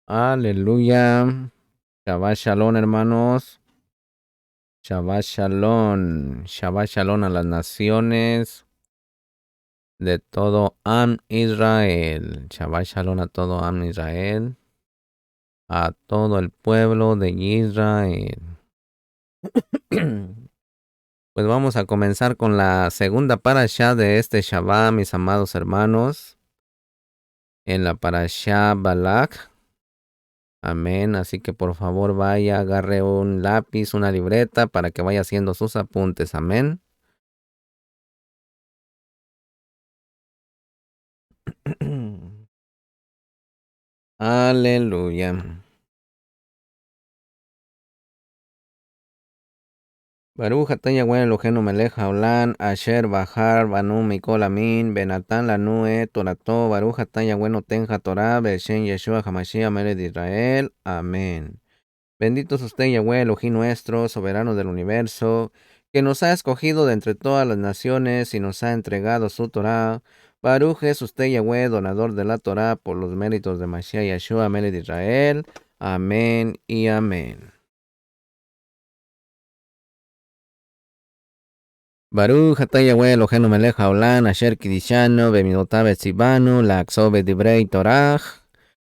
Aleluya. Shabbat Shalom, hermanos. Shabbat Shalom. Shabbat Shalom a las naciones de todo Am Israel. Shabbat Shalom a todo Am Israel. A todo el pueblo de Israel. Pues vamos a comenzar con la segunda parashá de este Shabbat, mis amados hermanos. En la parashá Balak. Amén. Así que por favor vaya, agarre un lápiz, una libreta para que vaya haciendo sus apuntes. Amén. Aleluya. Baruch atah Yahweh Eloheinu melech haolam, asher bahar banu mikol amin, benatan lanu et torato, Baruch atah Yahweh noten hatorah, beshem Yeshua Hamashiach melech de Israel. Amén. Bendito es usted, Yahweh Elohim nuestro, soberano del universo, que nos ha escogido de entre todas las naciones y nos ha entregado su Torah. Baruch es usted, Yahweh, donador de la Torah, por los méritos de Mashiach Yeshua, melech de Israel. Amén y amén. Baruch atah Yahweh Eloheinu melech haolam, asher kidishanu bemidotav etzivanu, laakzov bedivrei Torah,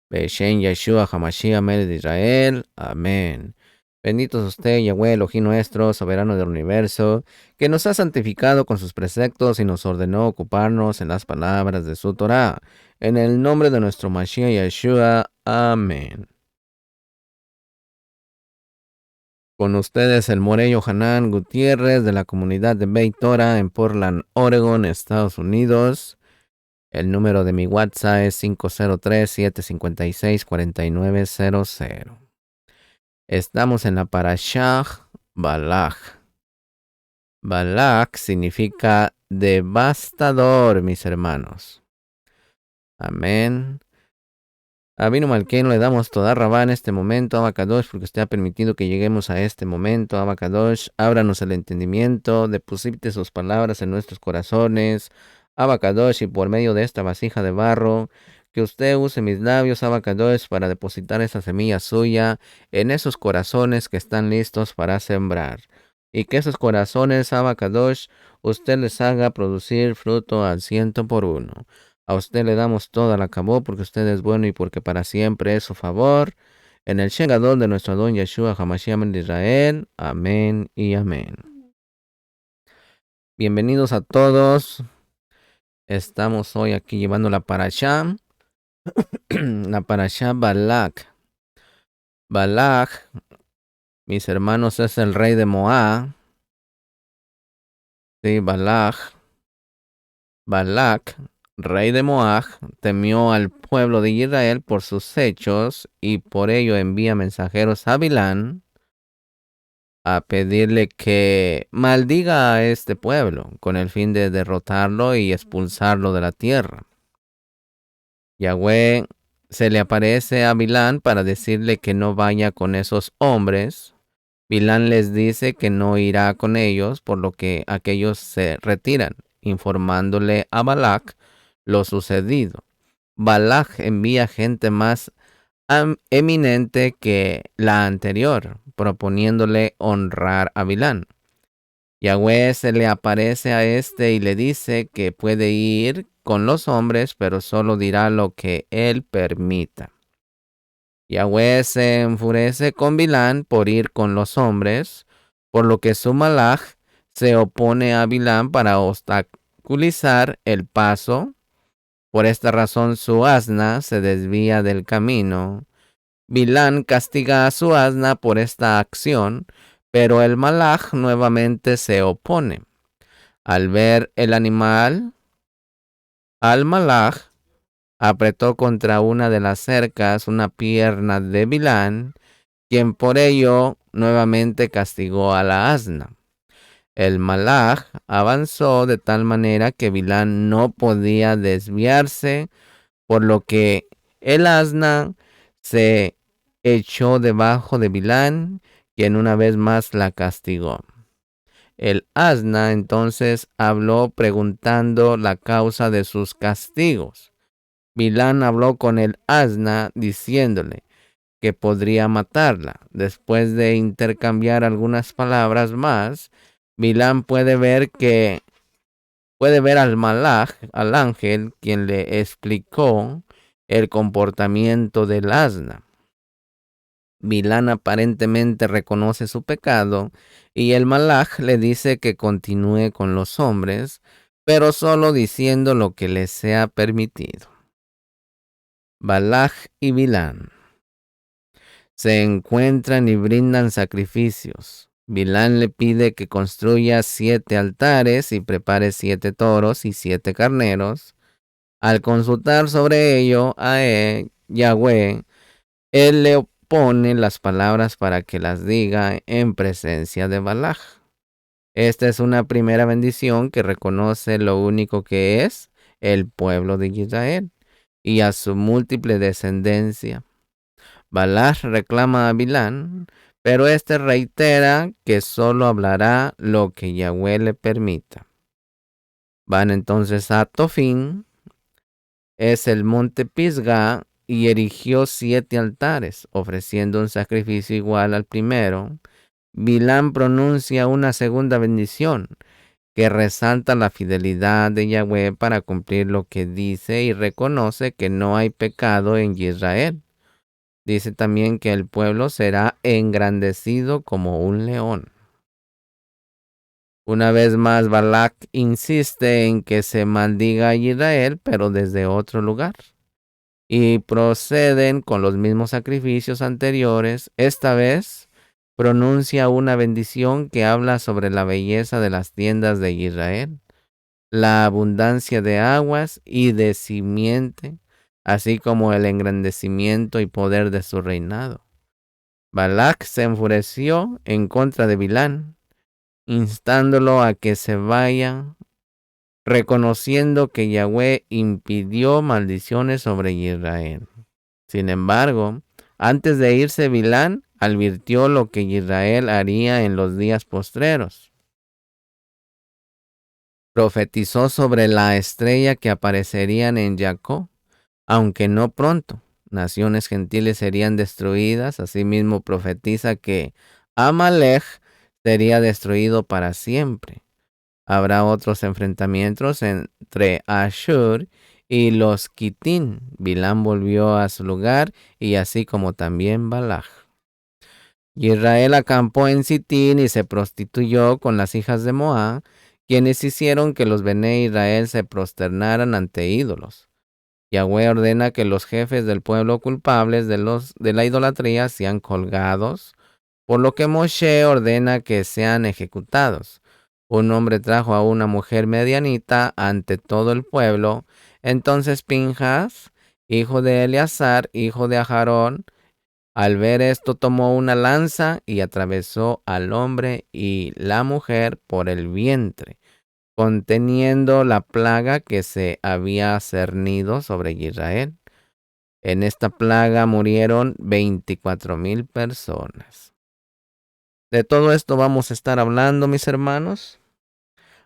beshem Yeshua Hamashiach melech de Israel. Amén. Bendito es usted, Yahweh Elohim nuestro, soberano del universo, que nos ha santificado con sus preceptos y nos ordenó ocuparnos en las palabras de su Torah. En el nombre de nuestro Mashiach Yeshua. Amén. Con ustedes el Morey Yohanan Gutiérrez de la comunidad de Beit Torah en Portland, Oregon, Estados Unidos. El número de mi WhatsApp es 503-756-4900. Estamos en la Parashah Balak. Balak significa devastador, mis hermanos. Amén. A Vino Malqueno le damos toda rabá en este momento, Abacadosh, porque usted ha permitido que lleguemos a este momento, Abacadosh. Ábranos el entendimiento, deposite sus palabras en nuestros corazones, Abacadosh, y por medio de esta vasija de barro, que usted use mis labios, Abacadosh, para depositar esa semilla suya en esos corazones que están listos para sembrar. Y que esos corazones, Abacadosh, usted les haga producir fruto al 100%. A usted le damos toda la cabó porque usted es bueno y porque para siempre es su favor. En el Shengadol de nuestro Don Yeshua Hamashiach de Israel. Amén y amén. Bienvenidos a todos. Estamos hoy aquí llevando la parashá. La parashá Balak. Balak, mis hermanos, es el rey de Moab. Sí, Balak, rey de Moab, temió al pueblo de Israel por sus hechos y por ello envía mensajeros a Bilán a pedirle que maldiga a este pueblo con el fin de derrotarlo y expulsarlo de la tierra. Yahweh se le aparece a Bilán para decirle que no vaya con esos hombres. Bilán les dice que no irá con ellos, por lo que aquellos se retiran, informándole a Balak lo sucedido. Balak envía gente más eminente que la anterior, proponiéndole honrar a Bilán. Yahweh se le aparece a este y le dice que puede ir con los hombres, pero solo dirá lo que él permita. Yahweh se enfurece con Bilán por ir con los hombres, por lo que su malaj se opone a Bilán para obstaculizar el paso. Por esta razón su asna se desvía del camino. Bilán castiga a su asna por esta acción, pero el malaj nuevamente se opone. Al ver el animal, al malaj apretó contra una de las cercas una pierna de Bilán, quien por ello nuevamente castigó a la asna. El malaj avanzó de tal manera que Bilán no podía desviarse, por lo que el asna se echó debajo de Bilán, quien una vez más la castigó. El asna entonces habló preguntando la causa de sus castigos. Bilán habló con el asna diciéndole: que podría matarla. Después de intercambiar algunas palabras más, Bilam puede ver al malaj, al ángel, quien le explicó el comportamiento del asna. Bilam aparentemente reconoce su pecado y el malaj le dice que continúe con los hombres, pero solo diciendo lo que le sea permitido. Balaj y Bilam se encuentran y brindan sacrificios. Bilam le pide que construya 7 altares y prepare 7 toros y 7 carneros. Al consultar sobre ello a Yahweh, él le opone las palabras para que las diga en presencia de Balaj. Esta es una primera bendición que reconoce lo único que es el pueblo de Israel y a su múltiple descendencia. Balaj reclama a Bilam, pero este reitera que solo hablará lo que Yahweh le permita. Van entonces a Tofín, es el monte Pisgah, y erigió 7 altares, ofreciendo un sacrificio igual al primero. Bilam pronuncia una segunda bendición, que resalta la fidelidad de Yahweh para cumplir lo que dice y reconoce que no hay pecado en Israel. Dice también que el pueblo será engrandecido como un león. Una vez más, Balak insiste en que se maldiga a Israel, pero desde otro lugar. Y proceden con los mismos sacrificios anteriores. Esta vez pronuncia una bendición que habla sobre la belleza de las tiendas de Israel, la abundancia de aguas y de simiente, así como el engrandecimiento y poder de su reinado. Balak se enfureció en contra de Bilam, instándolo a que se vaya, reconociendo que Yahweh impidió maldiciones sobre Israel. Sin embargo, antes de irse, Bilam advirtió lo que Israel haría en los días postreros. Profetizó sobre la estrella que aparecerían en Jacob, aunque no pronto. Naciones gentiles serían destruidas. Asimismo profetiza que Amalek sería destruido para siempre. Habrá otros enfrentamientos entre Ashur y los Kitín. Bilam volvió a su lugar y así como también Balaj. Israel acampó en Sitín y se prostituyó con las hijas de Moab, quienes hicieron que los Bené Israel se prosternaran ante ídolos. Yahweh ordena que los jefes del pueblo culpables de la idolatría sean colgados, por lo que Moshe ordena que sean ejecutados. Un hombre trajo a una mujer medianita ante todo el pueblo. Entonces Pinjas, hijo de Eleazar, hijo de Aarón, al ver esto tomó una lanza y atravesó al hombre y la mujer por el vientre, conteniendo la plaga que se había cernido sobre Israel. En esta plaga murieron 24,000 personas. De todo esto vamos a estar hablando, mis hermanos.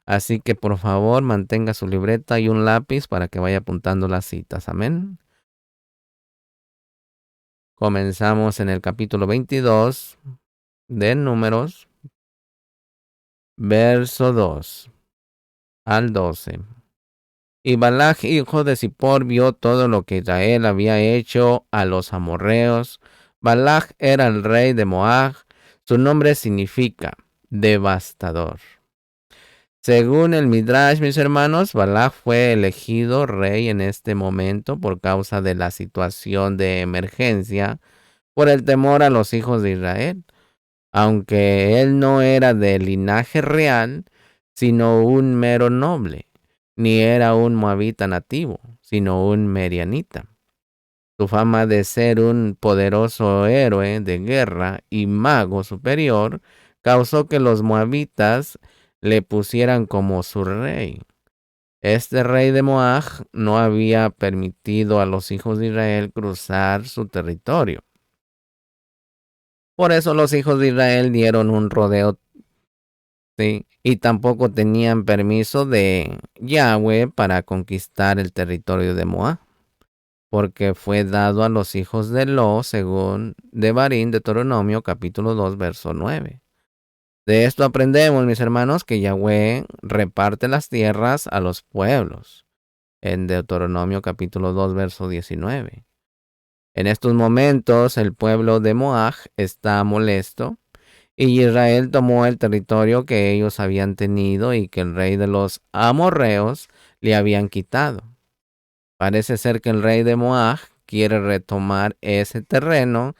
Así que por favor mantenga su libreta y un lápiz para que vaya apuntando las citas. Amén. Comenzamos en el capítulo 22 de Números, verso 2 al 12. Y Balaj, hijo de Zippor, vio todo lo que Israel había hecho a los amorreos. Balaj era el rey de Moab. Su nombre significa devastador. Según el Midrash, mis hermanos, Balaj fue elegido rey en este momento por causa de la situación de emergencia, por el temor a los hijos de Israel. Aunque él no era de linaje real, sino un mero noble, ni era un moabita nativo, sino un medianita. Su fama de ser un poderoso héroe de guerra y mago superior causó que los moabitas le pusieran como su rey. Este rey de Moab no había permitido a los hijos de Israel cruzar su territorio. Por eso los hijos de Israel dieron un rodeo, ¿sí? Y tampoco tenían permiso de Yahweh para conquistar el territorio de Moab. porque fue dado a los hijos de Lo, según Devarim, Deuteronomio capítulo 2, verso 9. De esto aprendemos, mis hermanos, que Yahweh reparte las tierras a los pueblos, en Deuteronomio capítulo 2, verso 19. En estos momentos, el pueblo de Moab está molesto, y Israel tomó el territorio que ellos habían tenido y que el rey de los amorreos le habían quitado. Parece ser que el rey de Moab quiere retomar ese terreno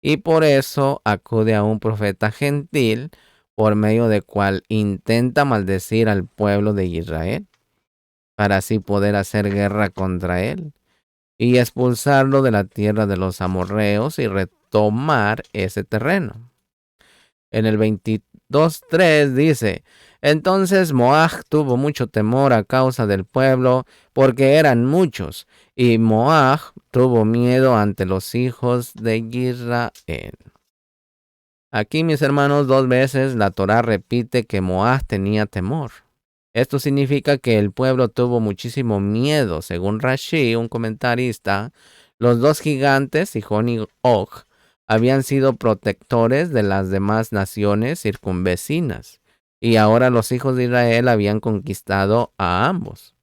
y por eso acude a un profeta gentil por medio del cual intenta maldecir al pueblo de Israel para así poder hacer guerra contra él y expulsarlo de la tierra de los amorreos y retomar ese terreno. En el 22:3 dice: entonces Moab tuvo mucho temor a causa del pueblo, porque eran muchos, y Moab tuvo miedo ante los hijos de Israel. Aquí, mis hermanos, 2 veces la Torá repite que Moab tenía temor. Esto significa que el pueblo tuvo muchísimo miedo. Según Rashi, un comentarista, los dos gigantes, Sihón y Og, habían sido protectores de las demás naciones circunvecinas, y ahora los hijos de Israel habían conquistado a ambos.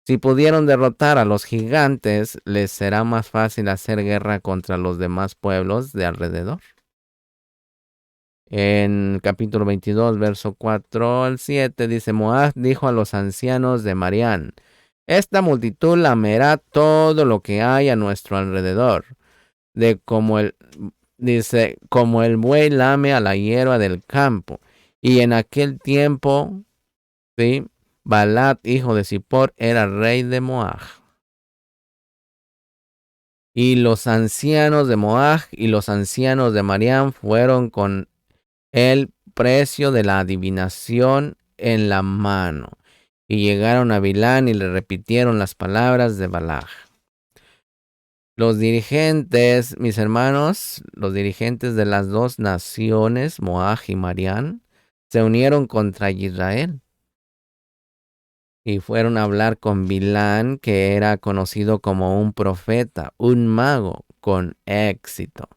Si pudieron derrotar a los gigantes, les será más fácil hacer guerra contra los demás pueblos de alrededor. En capítulo 22, verso 4 al 7, dice: Moab dijo a los ancianos de Marián: esta multitud lamerá todo lo que hay a nuestro alrededor, como el buey lame a la hierba del campo. Y en aquel tiempo, ¿sí?, Balat, hijo de Zippor, era rey de Moab. Y los ancianos de Moab y los ancianos de Marián fueron con el precio de la adivinación en la mano, y llegaron a Bilán y le repitieron las palabras de Balaj. Los dirigentes, mis hermanos, los dirigentes de las dos naciones, Moab y Marián, se unieron contra Israel y fueron a hablar con Bilán, que era conocido como un profeta, un mago con éxito.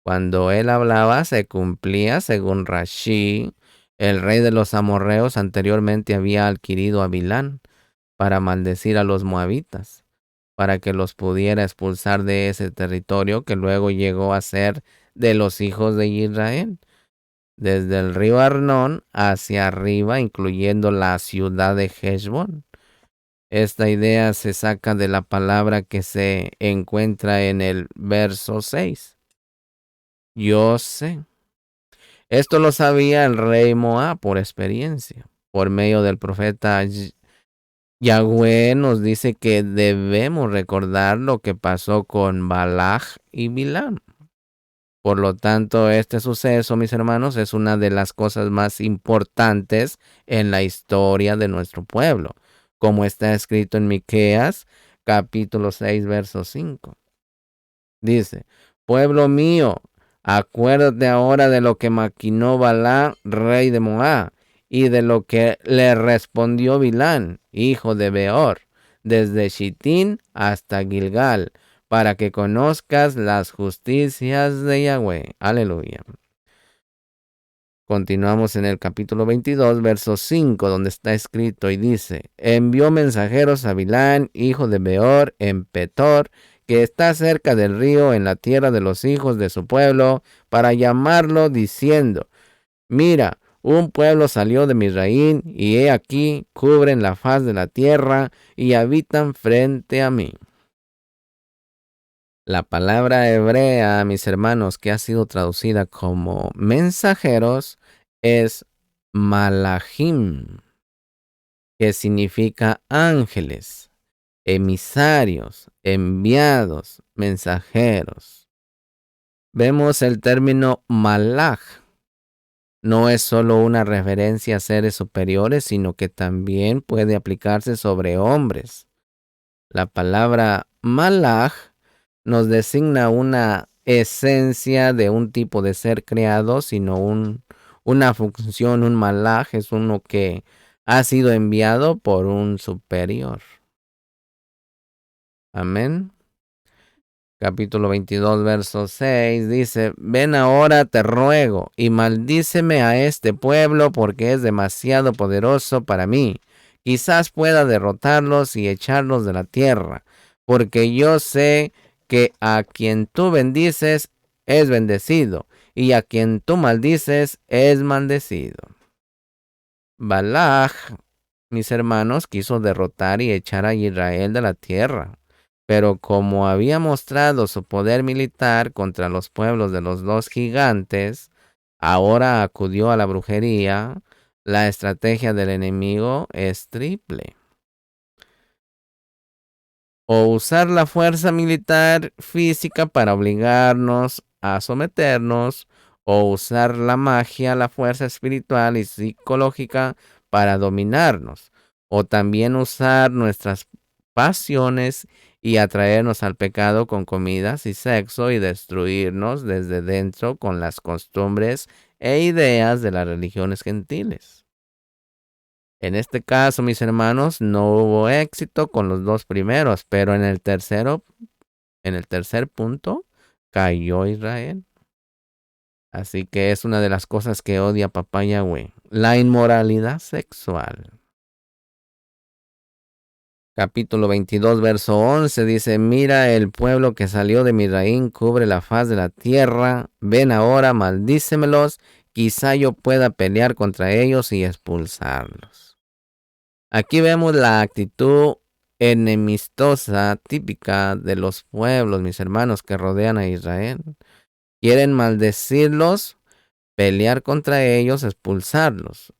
Cuando él hablaba, se cumplía, según Rashi. El rey de los amorreos anteriormente había adquirido a Bilán para maldecir a los moabitas, para que los pudiera expulsar de ese territorio que luego llegó a ser de los hijos de Israel, desde el río Arnón hacia arriba, incluyendo la ciudad de Heshbón. Esta idea se saca de la palabra que se encuentra en el verso 6. Yo sé. Esto lo sabía el rey Moab por experiencia. Por medio del profeta Yahweh nos dice que debemos recordar lo que pasó con Balaj y Bilam. Por lo tanto, este suceso, mis hermanos, es una de las cosas más importantes en la historia de nuestro pueblo, como está escrito en Miqueas, capítulo 6, verso 5. Dice: pueblo mío, acuérdate ahora de lo que maquinó Balá, rey de Moab, y de lo que le respondió Bilán, hijo de Beor, desde Shittim hasta Gilgal, para que conozcas las justicias de Yahweh. Aleluya. Continuamos en el capítulo 22, verso 5, donde está escrito y dice: envió mensajeros a Bilán, hijo de Beor, en Petor, que está cerca del río, en la tierra de los hijos de su pueblo, para llamarlo, diciendo: mira, un pueblo salió de Misraín, y he aquí, cubren la faz de la tierra, y habitan frente a mí. La palabra hebrea, mis hermanos, que ha sido traducida como mensajeros, es malachim, que significa ángeles, emisarios, enviados, mensajeros. Vemos el término malach. No es solo una referencia a seres superiores, sino que también puede aplicarse sobre hombres. La palabra malach nos designa una esencia de un tipo de ser creado, sino una función. Un malaj es uno que ha sido enviado por un superior. Amén. Capítulo 22, verso 6 dice, ven ahora te ruego y maldíceme a este pueblo porque es demasiado poderoso para mí. Quizás pueda derrotarlos y echarlos de la tierra, porque yo sé que a quien tú bendices es bendecido y a quien tú maldices es maldecido. Balaj, mis hermanos, quiso derrotar y echar a Israel de la tierra. Pero como había mostrado su poder militar contra los pueblos de los dos gigantes, ahora acudió a la brujería. La estrategia del enemigo es triple. O usar la fuerza militar física para obligarnos a someternos, o usar la magia, la fuerza espiritual y psicológica para dominarnos, o también usar nuestras pasiones y atraernos al pecado con comidas y sexo y destruirnos desde dentro con las costumbres e ideas de las religiones gentiles. En este caso, mis hermanos, no hubo éxito con los dos primeros, pero en el tercer punto, cayó Israel. Así que es una de las cosas que odia Papá Yahweh, la inmoralidad sexual. Capítulo 22, verso 11 dice, mira el pueblo que salió de Misraim, cubre la faz de la tierra, ven ahora, maldícemelos, quizá yo pueda pelear contra ellos y expulsarlos. Aquí vemos la actitud enemistosa típica de los pueblos, mis hermanos, que rodean a Israel. Quieren maldecirlos, pelear contra ellos, expulsarlos.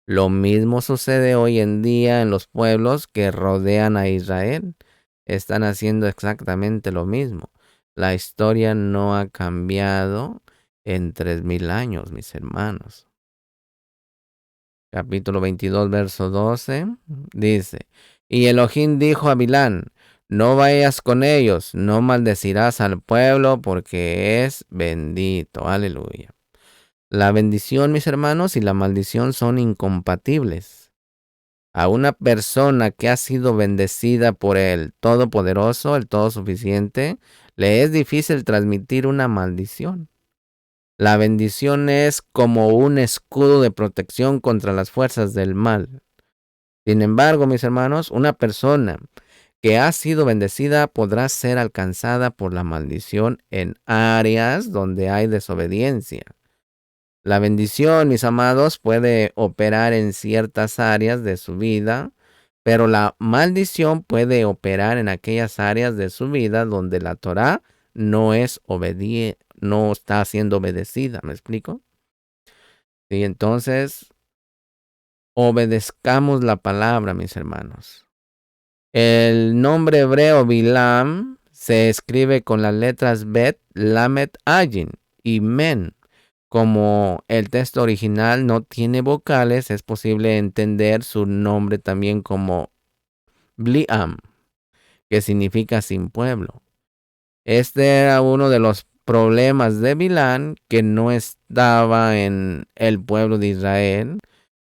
Lo mismo sucede hoy en día en los pueblos que rodean a Israel. Están haciendo exactamente lo mismo. La historia no ha cambiado en 3000 años, mis hermanos. Capítulo 22, verso 12, dice, y Elohim dijo a Bilán, no vayas con ellos, no maldecirás al pueblo porque es bendito. Aleluya. La bendición, mis hermanos, y la maldición son incompatibles. A una persona que ha sido bendecida por el Todopoderoso, el Todosuficiente, le es difícil transmitir una maldición. La bendición es como un escudo de protección contra las fuerzas del mal. Sin embargo, mis hermanos, una persona que ha sido bendecida podrá ser alcanzada por la maldición en áreas donde hay desobediencia. La bendición, mis amados, puede operar en ciertas áreas de su vida, pero la maldición puede operar en aquellas áreas de su vida donde la Torá no está siendo obedecida. ¿Me explico? Y entonces, obedezcamos la palabra, mis hermanos. El nombre hebreo Bilam se escribe con las letras Bet, Lamet, Ayin y Men. Como el texto original no tiene vocales, es posible entender su nombre también como Bliam, que significa sin pueblo. Este era uno de los problemas de Bilán, que no estaba en el pueblo de Israel.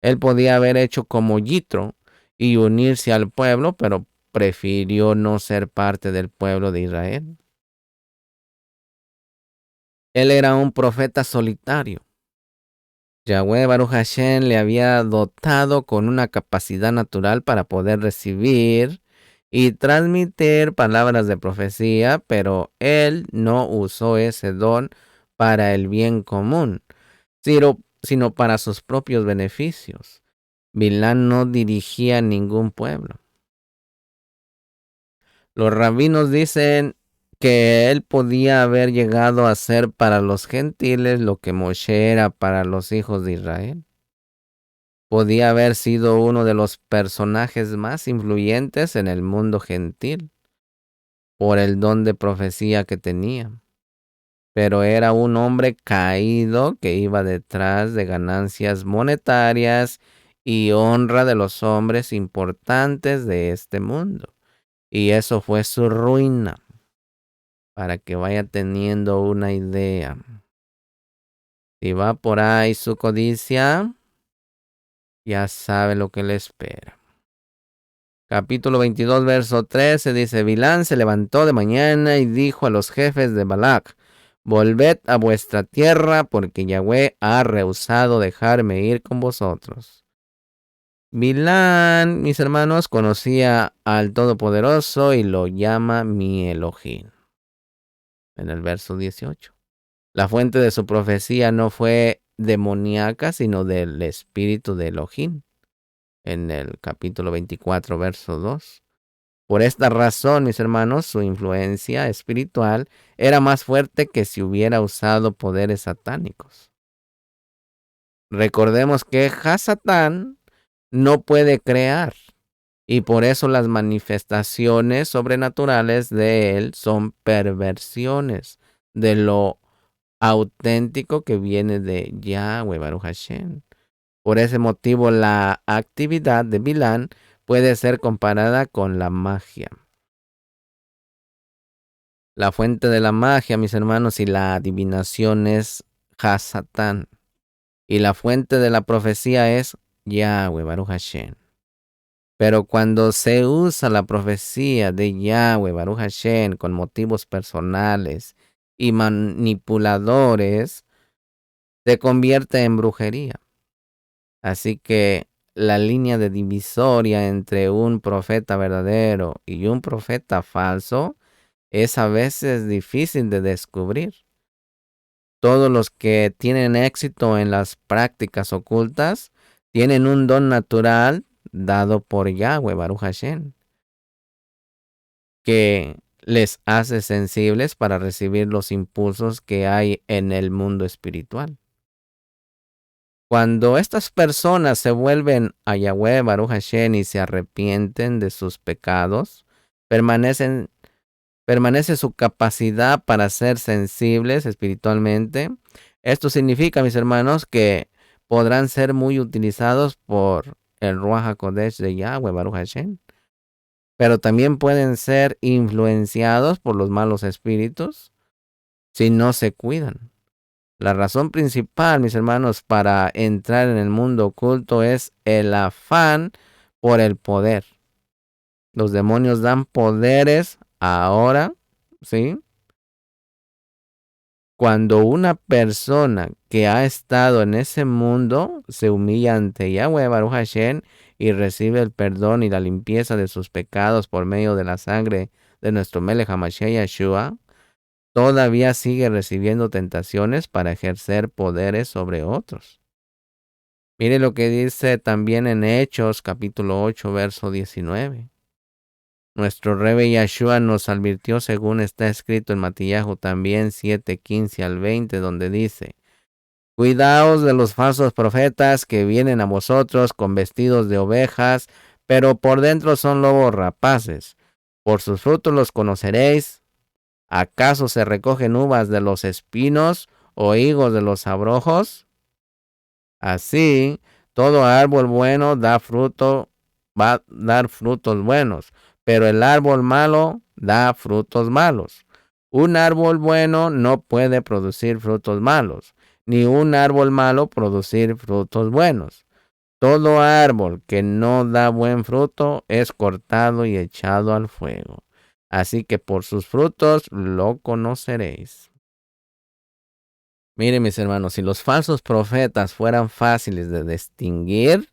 Él podía haber hecho como Yitro y unirse al pueblo, pero prefirió no ser parte del pueblo de Israel. Él era un profeta solitario. Yahweh Baruch Hashem le había dotado con una capacidad natural para poder recibir y transmitir palabras de profecía, pero él no usó ese don para el bien común, sino para sus propios beneficios. Bilán no dirigía ningún pueblo. Los rabinos dicen que él podía haber llegado a ser para los gentiles lo que Moshe era para los hijos de Israel. Podía haber sido uno de los personajes más influyentes en el mundo gentil por el don de profecía que tenía. Pero era un hombre caído que iba detrás de ganancias monetarias y honra de los hombres importantes de este mundo. Y eso fue su ruina, para que vaya teniendo una idea. Si va por ahí su codicia, ya sabe lo que le espera. Capítulo 22, verso 13 dice, Bilán se levantó de mañana y dijo a los jefes de Balac, volved a vuestra tierra porque Yahweh ha rehusado dejarme ir con vosotros. Bilán, mis hermanos, conocía al Todopoderoso y lo llama mi Elohim. En el verso 18. La fuente de su profecía no fue demoníaca, sino del espíritu de Elohim. En el capítulo 24, verso 2. Por esta razón, mis hermanos, su influencia espiritual era más fuerte que si hubiera usado poderes satánicos. Recordemos que Hasatán no puede crear y por eso las manifestaciones sobrenaturales de él son perversiones de lo auténtico que viene de Yahweh Baruch Hashem. Por ese motivo, la actividad de Bilán puede ser comparada con la magia. La fuente de la magia, mis hermanos, y la adivinación es Hasatán. Y la fuente de la profecía es Yahweh Baruch Hashem. Pero cuando se usa la profecía de Yahweh Baruch Hashem con motivos personales y manipuladores, se convierte en brujería. Así que la línea de divisoria entre un profeta verdadero y un profeta falso es a veces difícil de descubrir. Todos los que tienen éxito en las prácticas ocultas tienen un don natural dado por Yahweh Baruch Hashem, que les hace sensibles para recibir los impulsos que hay en el mundo espiritual. Cuando estas personas se vuelven a Yahweh Baruch Hashem y se arrepienten de sus pecados, permanece su capacidad para ser sensibles espiritualmente. Esto significa, mis hermanos, que podrán ser muy utilizados por el Ruach HaKodesh de Yahweh Baruch Hashem, pero también pueden ser influenciados por los malos espíritus si no se cuidan. La razón principal, mis hermanos, para entrar en el mundo oculto es el afán por el poder. Los demonios dan poderes ahora, ¿sí? Cuando una persona que ha estado en ese mundo se humilla ante Yahweh Baruch Hashem y recibe el perdón y la limpieza de sus pecados por medio de la sangre de nuestro Melech HaMashiach Yeshua, todavía sigue recibiendo tentaciones para ejercer poderes sobre otros. Mire lo que dice también en Hechos capítulo 8, verso 19. Nuestro Rebbe Yeshua nos advirtió según está escrito en Matillahu también 7:15 al 20, donde dice, cuidaos de los falsos profetas que vienen a vosotros con vestidos de ovejas, pero por dentro son lobos rapaces. Por sus frutos los conoceréis. ¿Acaso se recogen uvas de los espinos o higos de los abrojos? Así, todo árbol bueno da fruto, va a dar frutos buenos, pero el árbol malo da frutos malos. Un árbol bueno no puede producir frutos malos, ni un árbol malo producir frutos buenos. Todo árbol que no da buen fruto es cortado y echado al fuego. Así que por sus frutos lo conoceréis. Miren, mis hermanos, si los falsos profetas fueran fáciles de distinguir,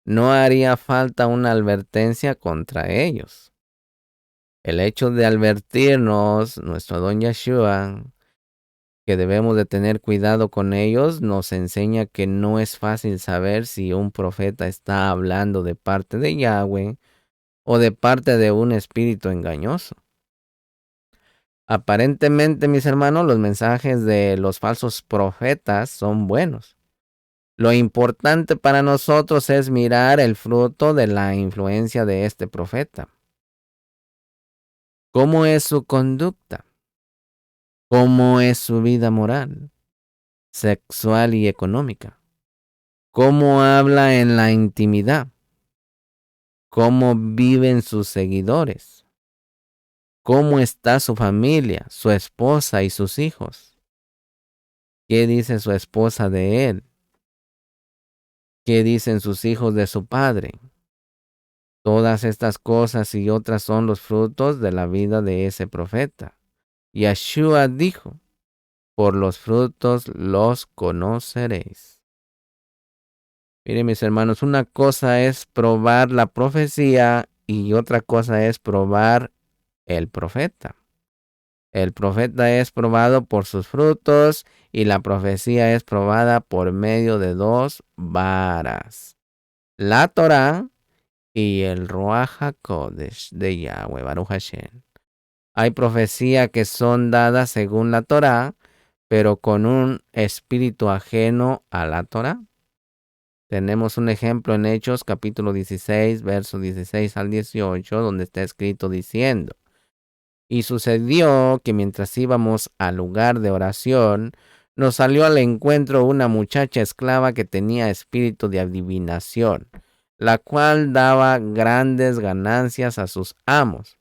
no haría falta una advertencia contra ellos. El hecho de advertirnos, nuestro Don Yeshua, que debemos de tener cuidado con ellos, nos enseña que no es fácil saber si un profeta está hablando de parte de Yahweh o de parte de un espíritu engañoso. Aparentemente, mis hermanos, los mensajes de los falsos profetas son buenos. Lo importante para nosotros es mirar el fruto de la influencia de este profeta. ¿Cómo es su conducta? ¿Cómo es su vida moral, sexual y económica? ¿Cómo habla en la intimidad? ¿Cómo viven sus seguidores? ¿Cómo está su familia, su esposa y sus hijos? ¿Qué dice su esposa de él? ¿Qué dicen sus hijos de su padre? Todas estas cosas y otras son los frutos de la vida de ese profeta. Yeshua dijo, por los frutos los conoceréis. Miren, mis hermanos, una cosa es probar la profecía y otra cosa es probar el profeta. El profeta es probado por sus frutos y la profecía es probada por medio de dos varas. La Torá y el Ruach HaKodesh de Yahweh, Baruch Hashem. Hay profecías que son dadas según la Torá, pero con un espíritu ajeno a la Torá. Tenemos un ejemplo en Hechos capítulo 16, versos 16 al 18, donde está escrito diciendo: Y sucedió que mientras íbamos al lugar de oración, nos salió al encuentro una muchacha esclava que tenía espíritu de adivinación, la cual daba grandes ganancias a sus amos.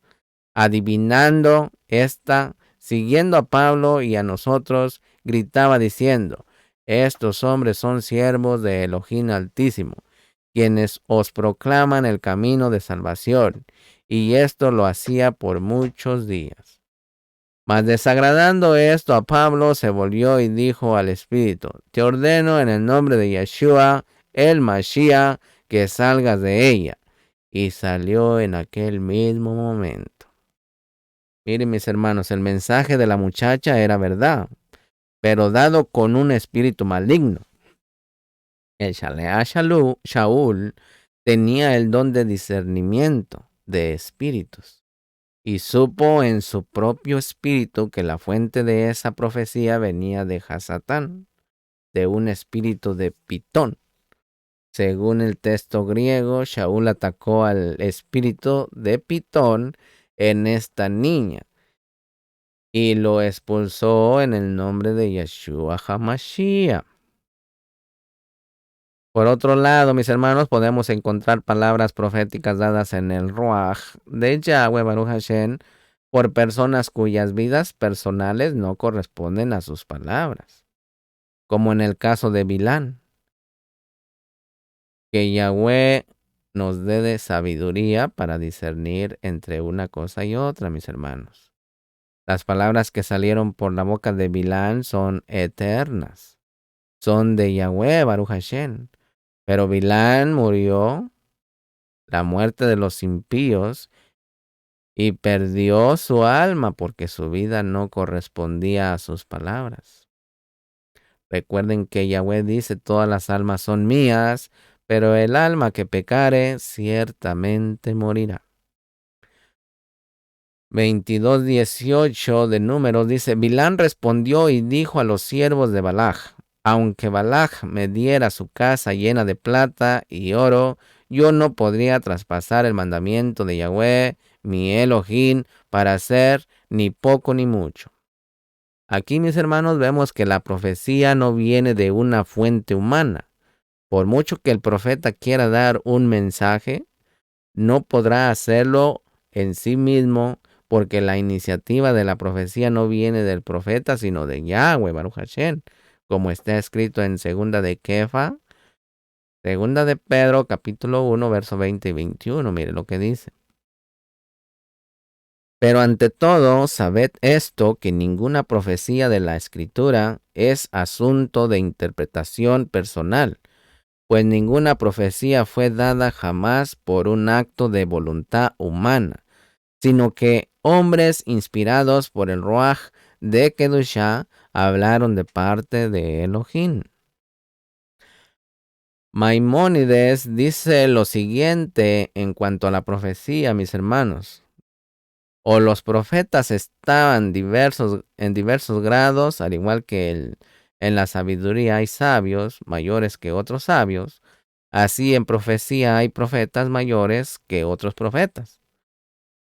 Adivinando esta, siguiendo a Pablo y a nosotros, gritaba diciendo: Estos hombres son siervos de Elohim Altísimo, quienes os proclaman el camino de salvación. Y esto lo hacía por muchos días. Mas desagradando esto a Pablo, se volvió y dijo al Espíritu: Te ordeno en el nombre de Yeshua, el Mashiach, que salgas de ella. Y salió en aquel mismo momento. Miren, mis hermanos, el mensaje de la muchacha era verdad, pero dado con un espíritu maligno. El Shalea Shaul tenía el don de discernimiento de espíritus y supo en su propio espíritu que la fuente de esa profecía venía de Hasatán, de un espíritu de Pitón. Según el texto griego, Shaul atacó al espíritu de Pitón en esta niña y lo expulsó en el nombre de Yeshua HaMashiach. Por otro lado, mis hermanos, podemos encontrar palabras proféticas dadas en el Ruach de Yahweh Baruch Hashem por personas cuyas vidas personales no corresponden a sus palabras, como en el caso de Bilán. Que Yahweh nos dé de sabiduría para discernir entre una cosa y otra, mis hermanos. Las palabras que salieron por la boca de Bilán son eternas, son de Yahweh Baruch Hashem. Pero Bilán murió la muerte de los impíos y perdió su alma porque su vida no correspondía a sus palabras. Recuerden que Yahweh dice: todas las almas son mías, pero el alma que pecare ciertamente morirá. 22:18 de Números dice: Bilán respondió y dijo a los siervos de Balaj: aunque Balaj me diera su casa llena de plata y oro, yo no podría traspasar el mandamiento de Yahweh, mi Elohim, para hacer ni poco ni mucho. Aquí, mis hermanos, vemos que la profecía no viene de una fuente humana. Por mucho que el profeta quiera dar un mensaje, no podrá hacerlo en sí mismo, porque la iniciativa de la profecía no viene del profeta, sino de Yahweh, Baruch Hashem, como está escrito en segunda de Pedro, capítulo 1, verso 20 y 21. Mire lo que dice. Pero ante todo, sabed esto, que ninguna profecía de la Escritura es asunto de interpretación personal, pues ninguna profecía fue dada jamás por un acto de voluntad humana, sino que hombres inspirados por el Ruach de Kedushá hablaron de parte de Elohim. Maimónides dice lo siguiente en cuanto a la profecía, mis hermanos. O los profetas estaban en diversos grados, al igual que en la sabiduría hay sabios mayores que otros sabios, así en profecía hay profetas mayores que otros profetas.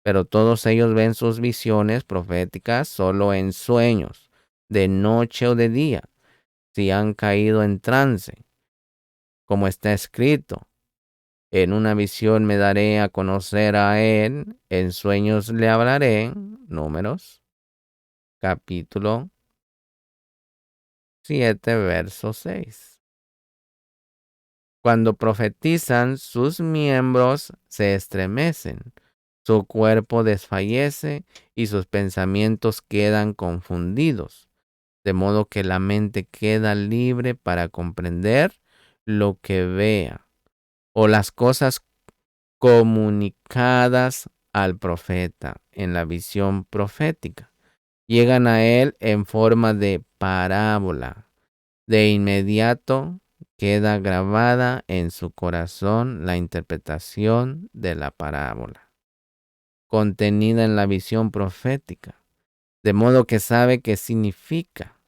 Pero todos ellos ven sus visiones proféticas solo en sueños, de noche o de día, si han caído en trance, como está escrito: en una visión me daré a conocer a él, en sueños le hablaré. Números, capítulo 7, verso 6. Cuando profetizan, sus miembros se estremecen, su cuerpo desfallece y sus pensamientos quedan confundidos, de modo que la mente queda libre para comprender lo que vea o las cosas comunicadas al profeta en la visión profética. Llegan a él en forma de parábola. De inmediato queda grabada en su corazón la interpretación de la parábola, contenida en la visión profética, de modo que sabe qué significa.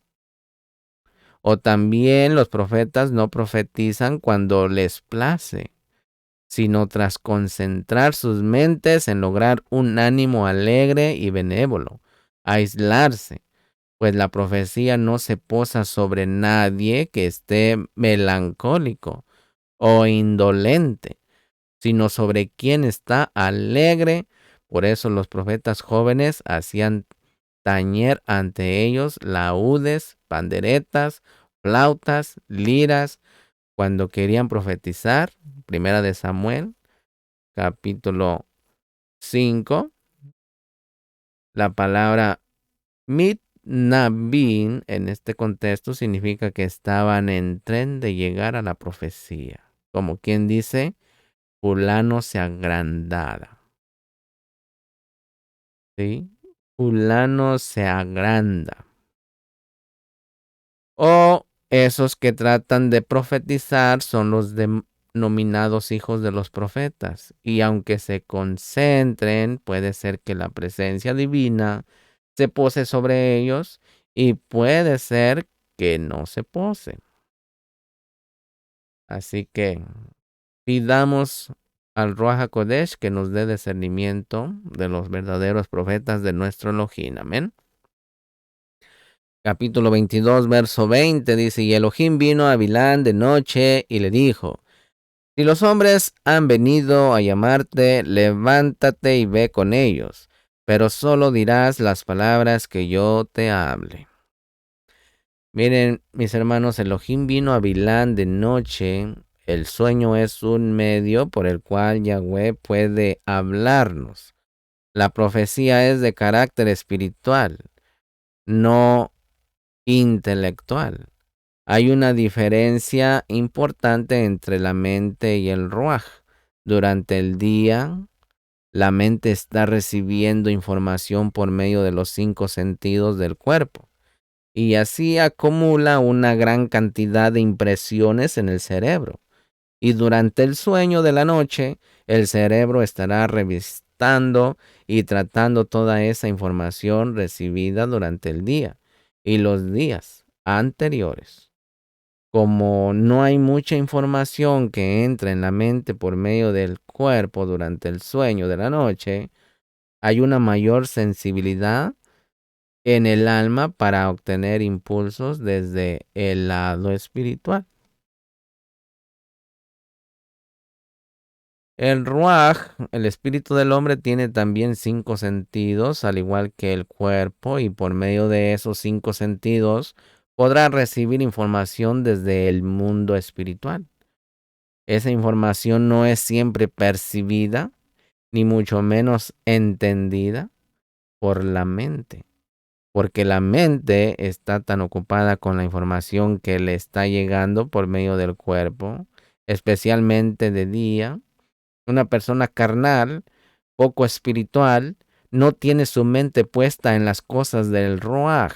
O también los profetas no profetizan cuando les place, sino tras concentrar sus mentes en lograr un ánimo alegre y benévolo, aislarse, pues la profecía no se posa sobre nadie que esté melancólico o indolente, sino sobre quien está alegre. Por eso los profetas jóvenes hacían tañer ante ellos laúdes, panderetas, flautas, liras, cuando querían profetizar. Primera de Samuel, capítulo 5, la palabra mitnabin en este contexto significa que estaban en tren de llegar a la profecía. Como quien dice, fulano se agrandara. ¿Sí? Fulano se agranda. O esos que tratan de profetizar son los denominados hijos de los profetas. Y aunque se concentren, puede ser que la presencia divina se pose sobre ellos y puede ser que no se pose. Así que pidamos al Ruach HaKodesh que nos dé discernimiento de los verdaderos profetas de nuestro Elohim. Amén. Capítulo 22, verso 20 dice, y Elohim vino a Bilán de noche y le dijo, si los hombres han venido a llamarte, levántate y ve con ellos, pero solo dirás las palabras que yo te hable. Miren, mis hermanos, Elohim vino a Bilán de noche. El sueño es un medio por el cual Yahweh puede hablarnos. La profecía es de carácter espiritual, no intelectual. Hay una diferencia importante entre la mente y el ruaj. Durante el día, la mente está recibiendo información por medio de los 5 sentidos del cuerpo y así acumula una gran cantidad de impresiones en el cerebro. Y durante el sueño de la noche, el cerebro estará revisando y tratando toda esa información recibida durante el día y los días anteriores. Como no hay mucha información que entra en la mente por medio del cuerpo durante el sueño de la noche, hay una mayor sensibilidad en el alma para obtener impulsos desde el lado espiritual. El Ruach, el espíritu del hombre, tiene también 5 sentidos, al igual que el cuerpo, y por medio de esos 5 sentidos podrá recibir información desde el mundo espiritual. Esa información no es siempre percibida, ni mucho menos entendida por la mente, porque la mente está tan ocupada con la información que le está llegando por medio del cuerpo, especialmente de día. Una persona carnal, poco espiritual, no tiene su mente puesta en las cosas del Ruach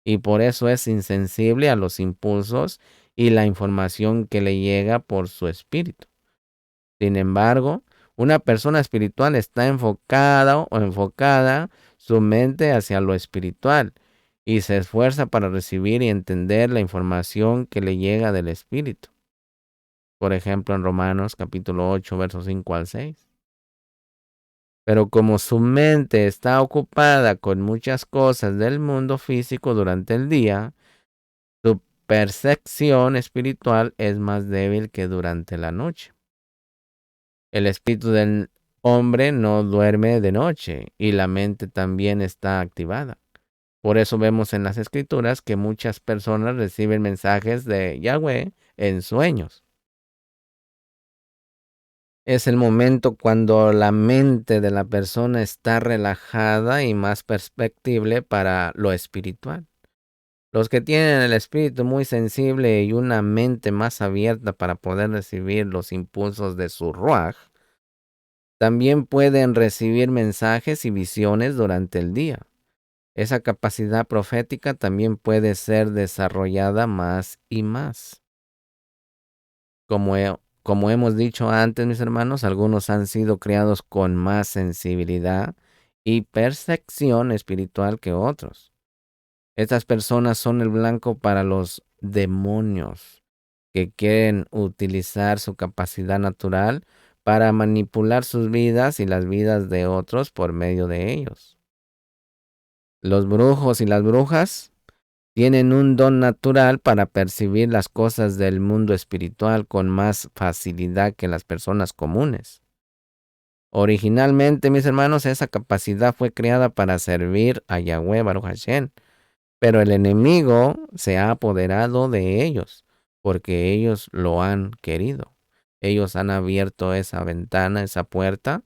y por eso es insensible a los impulsos y la información que le llega por su espíritu. Sin embargo, una persona espiritual está enfocada su mente hacia lo espiritual y se esfuerza para recibir y entender la información que le llega del espíritu. Por ejemplo, en Romanos capítulo 8, versos 5 al 6. Pero como su mente está ocupada con muchas cosas del mundo físico durante el día, su percepción espiritual es más débil que durante la noche. El espíritu del hombre no duerme de noche y la mente también está activada. Por eso vemos en las escrituras que muchas personas reciben mensajes de Yahweh en sueños. Es el momento cuando la mente de la persona está relajada y más perspectible para lo espiritual. Los que tienen el espíritu muy sensible y una mente más abierta para poder recibir los impulsos de su ruaj, también pueden recibir mensajes y visiones durante el día. Esa capacidad profética también puede ser desarrollada más y más. Como hemos dicho antes, mis hermanos, algunos han sido creados con más sensibilidad y percepción espiritual que otros. Estas personas son el blanco para los demonios que quieren utilizar su capacidad natural para manipular sus vidas y las vidas de otros por medio de ellos. Los brujos y las brujas tienen un don natural para percibir las cosas del mundo espiritual con más facilidad que las personas comunes. Originalmente, mis hermanos, esa capacidad fue creada para servir a Yahweh Baruch Hashem, pero el enemigo se ha apoderado de ellos porque ellos lo han querido. Ellos han abierto esa ventana, esa puerta,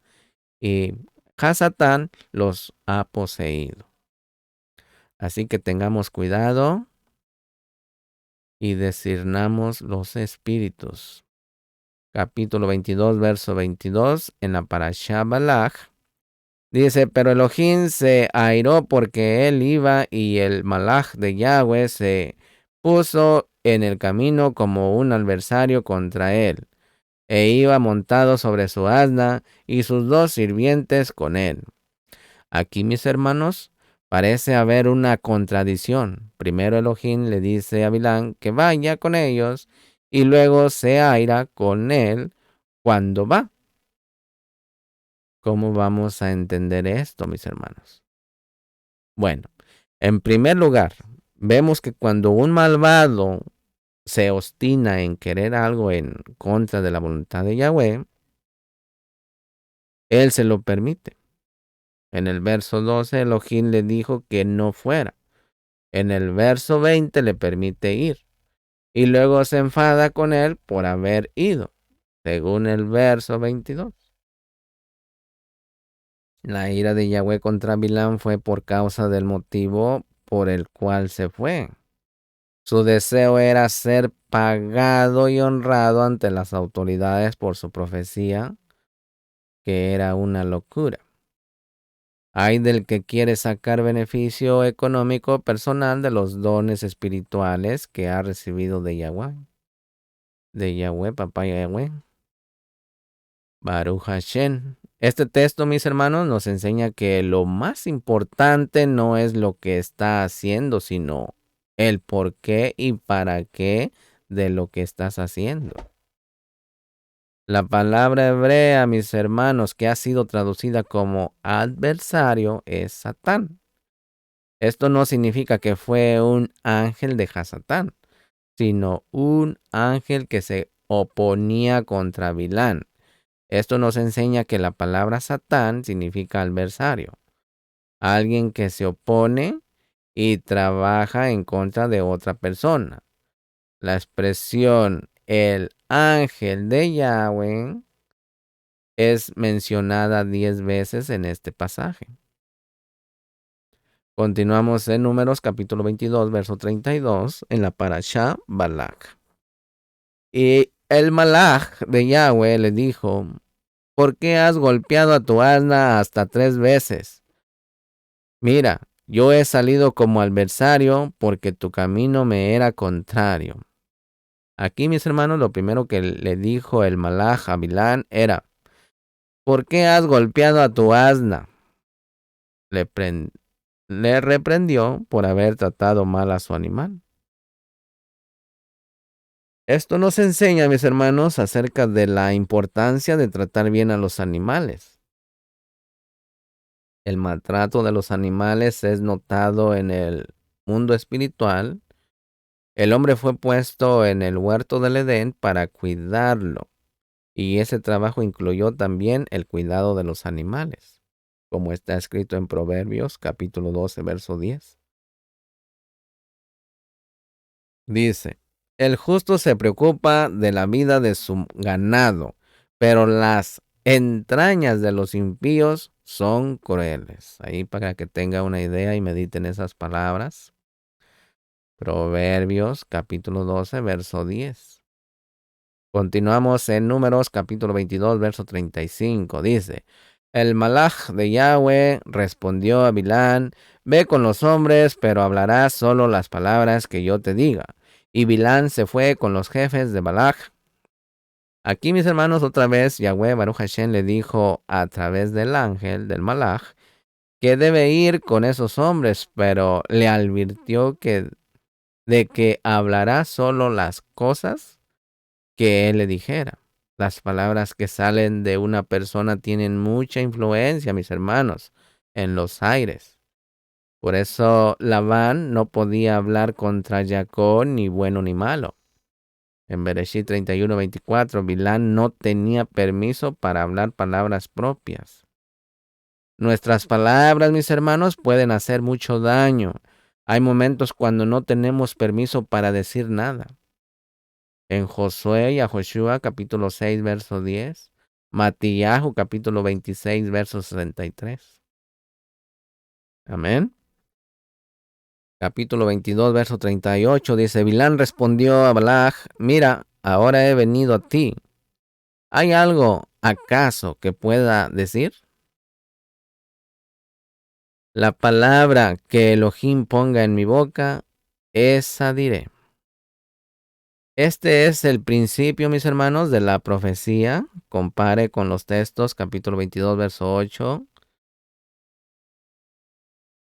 y Hasatán los ha poseído. Así que tengamos cuidado y discernamos los espíritus. Capítulo 22, verso 22, en la Parashá Balaj, dice, pero Elohim se airó porque él iba y el malaj de Yahweh se puso en el camino como un adversario contra él, e iba montado sobre su asna y sus dos sirvientes con él. Aquí, mis hermanos, parece haber una contradicción. Primero Elohim le dice a Bilán que vaya con ellos y luego se aira con él cuando va. ¿Cómo vamos a entender esto, mis hermanos? Bueno, en primer lugar, vemos que cuando un malvado se obstina en querer algo en contra de la voluntad de Yahweh, él se lo permite. En el verso 12, Elohim le dijo que no fuera. En el verso 20 le permite ir. Y luego se enfada con él por haber ido, según el verso 22. La ira de Yahweh contra Bilán fue por causa del motivo por el cual se fue. Su deseo era ser pagado y honrado ante las autoridades por su profecía, que era una locura. Hay del que quiere sacar beneficio económico personal de los dones espirituales que ha recibido de Yahweh, papá Yahweh. Baruch Hashem. Este texto, mis hermanos, nos enseña que lo más importante no es lo que está haciendo, sino el por qué y para qué de lo que estás haciendo. La palabra hebrea, mis hermanos, que ha sido traducida como adversario, es Satán. Esto no significa que fue un ángel de Hasatán, sino un ángel que se oponía contra Bilán. Esto nos enseña que la palabra Satán significa adversario, alguien que se opone y trabaja en contra de otra persona. La expresión el ángel de Yahweh es mencionada 10 veces en este pasaje. Continuamos en Números capítulo 22, verso 32, en la Parashá Balak. Y el malaj de Yahweh le dijo, ¿por qué has golpeado a tu asna hasta 3 veces? Mira, yo he salido como adversario porque tu camino me era contrario. Aquí, mis hermanos, lo primero que le dijo el malaj a Bilán era, ¿por qué has golpeado a tu asna? Le reprendió por haber tratado mal a su animal. Esto nos enseña, mis hermanos, acerca de la importancia de tratar bien a los animales. El maltrato de los animales es notado en el mundo espiritual. El hombre fue puesto en el huerto del Edén para cuidarlo, y ese trabajo incluyó también el cuidado de los animales, como está escrito en Proverbios capítulo 12, verso 10. Dice, el justo se preocupa de la vida de su ganado, pero las entrañas de los impíos son crueles. Ahí para que tenga una idea y mediten esas palabras. Proverbios capítulo 12, verso 10. Continuamos en Números capítulo 22, verso 35. Dice, el malaj de Yahweh respondió a Bilán, ve con los hombres, pero hablarás solo las palabras que yo te diga. Y Bilán se fue con los jefes de Balaj. Aquí, mis hermanos, otra vez Yahweh Baruch Hashem le dijo a través del ángel, del malaj, que debe ir con esos hombres, pero le advirtió de que hablará solo las cosas que él le dijera. Las palabras que salen de una persona tienen mucha influencia, mis hermanos, en los aires. Por eso Labán no podía hablar contra Jacob ni bueno ni malo. En Bereshit 31:24, Bilán no tenía permiso para hablar palabras propias. Nuestras palabras, mis hermanos, pueden hacer mucho daño. Hay momentos cuando no tenemos permiso para decir nada. En Josué y a Joshua capítulo 6, verso 10. Matillahu capítulo 26, verso 63. Amén. Capítulo 22, verso 38 dice, Bilán respondió a Balaj, mira, ahora he venido a ti. ¿Hay algo acaso que pueda decir? La palabra que Elohim ponga en mi boca, esa diré. Este es el principio, mis hermanos, de la profecía. Compare con los textos, capítulo 22, verso 8,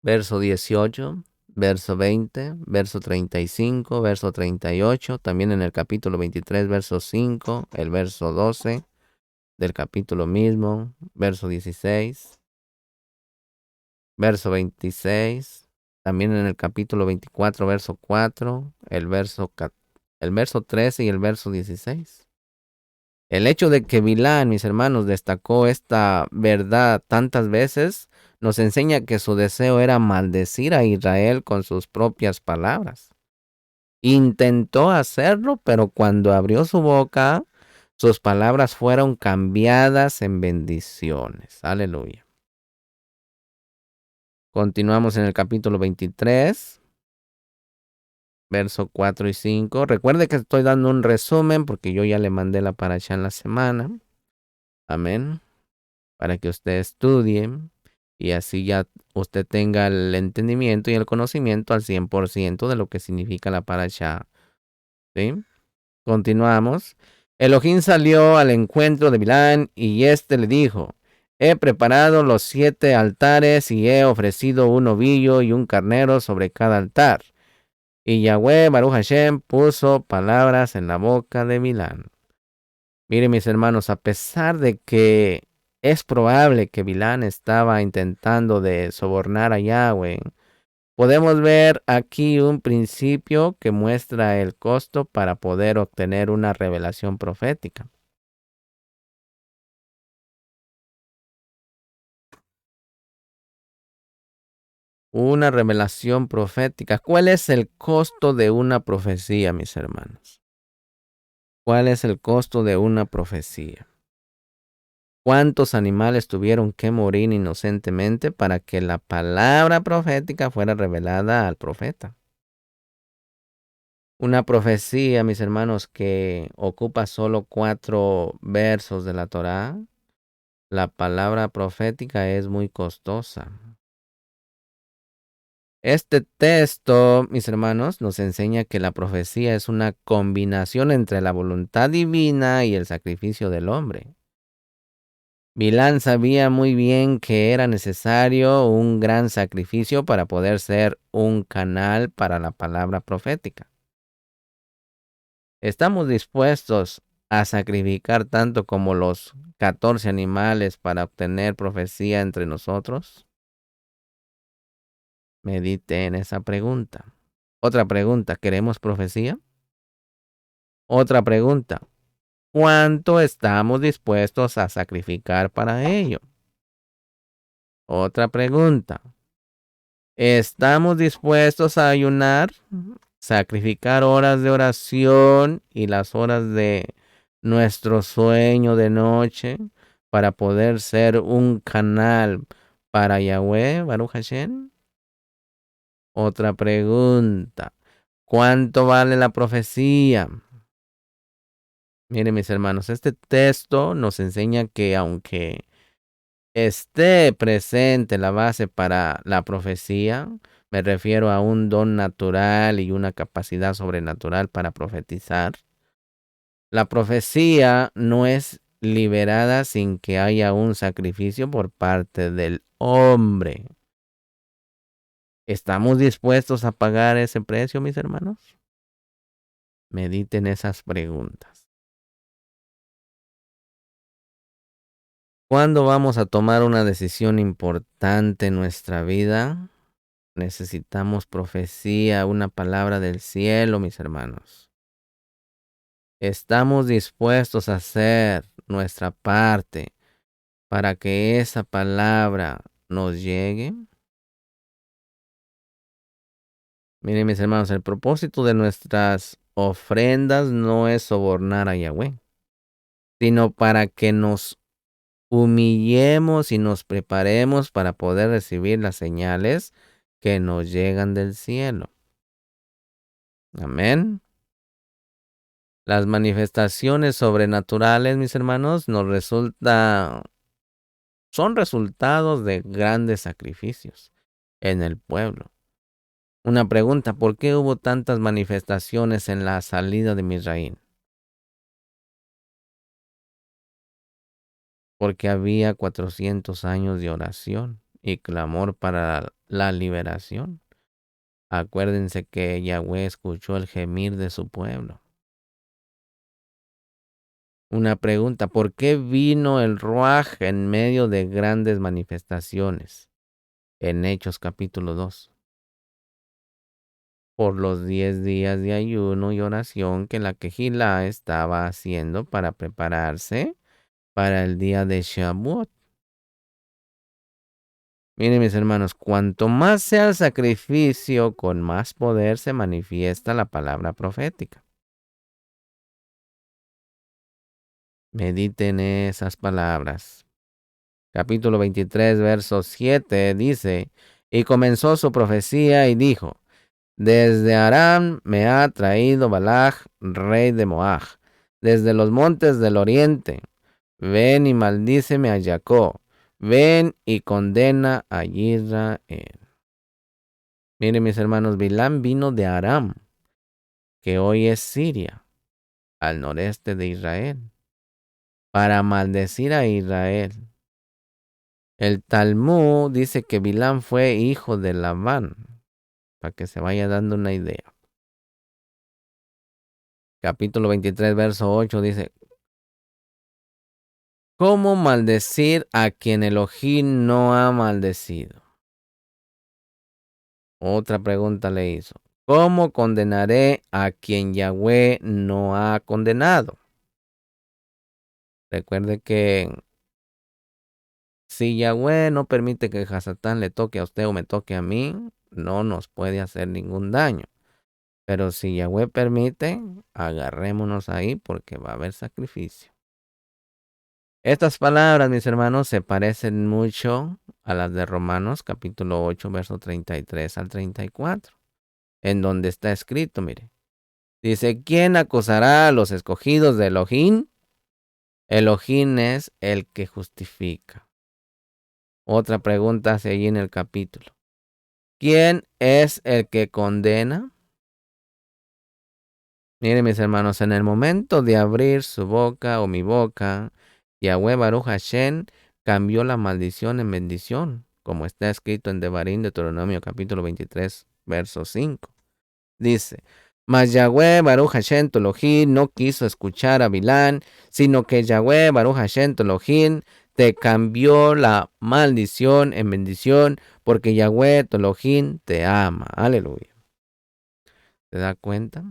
verso 18, verso 20, verso 35, verso 38, también en el capítulo 23, verso 5, el verso 12 del capítulo mismo, verso 16, verso 26, también en el capítulo 24, verso 4, el verso 13 y el verso 16. El hecho de que Bilán, mis hermanos, destacó esta verdad tantas veces, nos enseña que su deseo era maldecir a Israel con sus propias palabras. Intentó hacerlo, pero cuando abrió su boca, sus palabras fueron cambiadas en bendiciones. Aleluya. Continuamos en el capítulo 23, verso 4 y 5. Recuerde que estoy dando un resumen porque yo ya le mandé la parasha en la semana. Amén. Para que usted estudie y así ya usted tenga el entendimiento y el conocimiento al 100% de lo que significa la parasha. ¿Sí? Continuamos. Elohim salió al encuentro de Bilán y éste le dijo, he preparado los 7 altares y he ofrecido un ovillo y un carnero sobre cada altar. Y Yahweh Baruch Hashem puso palabras en la boca de Bilán. Miren, mis hermanos, a pesar de que es probable que Bilán estaba intentando de sobornar a Yahweh, podemos ver aquí un principio que muestra el costo para poder obtener una revelación profética. Una revelación profética. ¿Cuál es el costo de una profecía, mis hermanos? ¿Cuál es el costo de una profecía? ¿Cuántos animales tuvieron que morir inocentemente para que la palabra profética fuera revelada al profeta? Una profecía, mis hermanos, que ocupa solo 4 versos de la Torá. La palabra profética es muy costosa. Este texto, mis hermanos, nos enseña que la profecía es una combinación entre la voluntad divina y el sacrificio del hombre. Bilán sabía muy bien que era necesario un gran sacrificio para poder ser un canal para la palabra profética. ¿Estamos dispuestos a sacrificar tanto como los 14 animales para obtener profecía entre nosotros? Medite en esa pregunta. Otra pregunta, ¿queremos profecía? Otra pregunta, ¿cuánto estamos dispuestos a sacrificar para ello? Otra pregunta, ¿estamos dispuestos a ayunar, sacrificar horas de oración y las horas de nuestro sueño de noche para poder ser un canal para Yahweh, Baruch Hashem? Otra pregunta. ¿Cuánto vale la profecía? Miren, mis hermanos, este texto nos enseña que aunque esté presente la base para la profecía, me refiero a un don natural y una capacidad sobrenatural para profetizar. La profecía no es liberada sin que haya un sacrificio por parte del hombre. ¿Estamos dispuestos a pagar ese precio, mis hermanos? Mediten esas preguntas. ¿Cuándo vamos a tomar una decisión importante en nuestra vida? Necesitamos profecía, una palabra del cielo, mis hermanos. ¿Estamos dispuestos a hacer nuestra parte para que esa palabra nos llegue? Miren, mis hermanos, el propósito de nuestras ofrendas no es sobornar a Yahweh, sino para que nos humillemos y nos preparemos para poder recibir las señales que nos llegan del cielo. Amén. Las manifestaciones sobrenaturales, mis hermanos, son resultados de grandes sacrificios en el pueblo. Una pregunta, ¿por qué hubo tantas manifestaciones en la salida de Misraín? Porque había 400 años de oración y clamor para la liberación. Acuérdense que Yahweh escuchó el gemir de su pueblo. Una pregunta, ¿por qué vino el Ruaj en medio de grandes manifestaciones? En Hechos capítulo 2. Por los 10 días de ayuno y oración que la Quejilá estaba haciendo para prepararse para el día de Shavuot. Miren, mis hermanos, cuanto más sea el sacrificio, con más poder se manifiesta la palabra profética. Mediten esas palabras. Capítulo 23, verso 7 dice, y comenzó su profecía y dijo, desde Aram me ha traído Balaj, rey de Moab, desde los montes del oriente. Ven y maldíceme a Jacob, ven y condena a Israel. Miren, mis hermanos, Bilán vino de Aram, que hoy es Siria, al noreste de Israel, para maldecir a Israel. El Talmud dice que Bilán fue hijo de Labán, para que se vaya dando una idea. Capítulo 23, verso 8 dice, ¿cómo maldecir a quien Elohim no ha maldecido? Otra pregunta le hizo, ¿cómo condenaré a quien Yahweh no ha condenado? Recuerde que si Yahweh no permite que Hasatán le toque a usted o me toque a mí, no nos puede hacer ningún daño. Pero si Yahweh permite, agarrémonos ahí porque va a haber sacrificio. Estas palabras, mis hermanos, se parecen mucho a las de Romanos capítulo 8, verso 33 al 34, en donde está escrito, mire. Dice, ¿quién acusará a los escogidos de Elohim? Elohim es el que justifica. Otra pregunta hace allí en el capítulo. ¿Quién es el que condena? Miren, mis hermanos, en el momento de abrir su boca o mi boca, Yahweh Baruch Hashem cambió la maldición en bendición, como está escrito en Devarim, Deuteronomio capítulo 23, verso 5. Dice, mas Yahweh Baruch Hashem tu Elohim no quiso escuchar a Bilán, sino que Yahweh Baruch Hashem tu Elohim te cambió la maldición en bendición, porque Yahweh tu Elohim te ama. Aleluya. ¿Se da cuenta?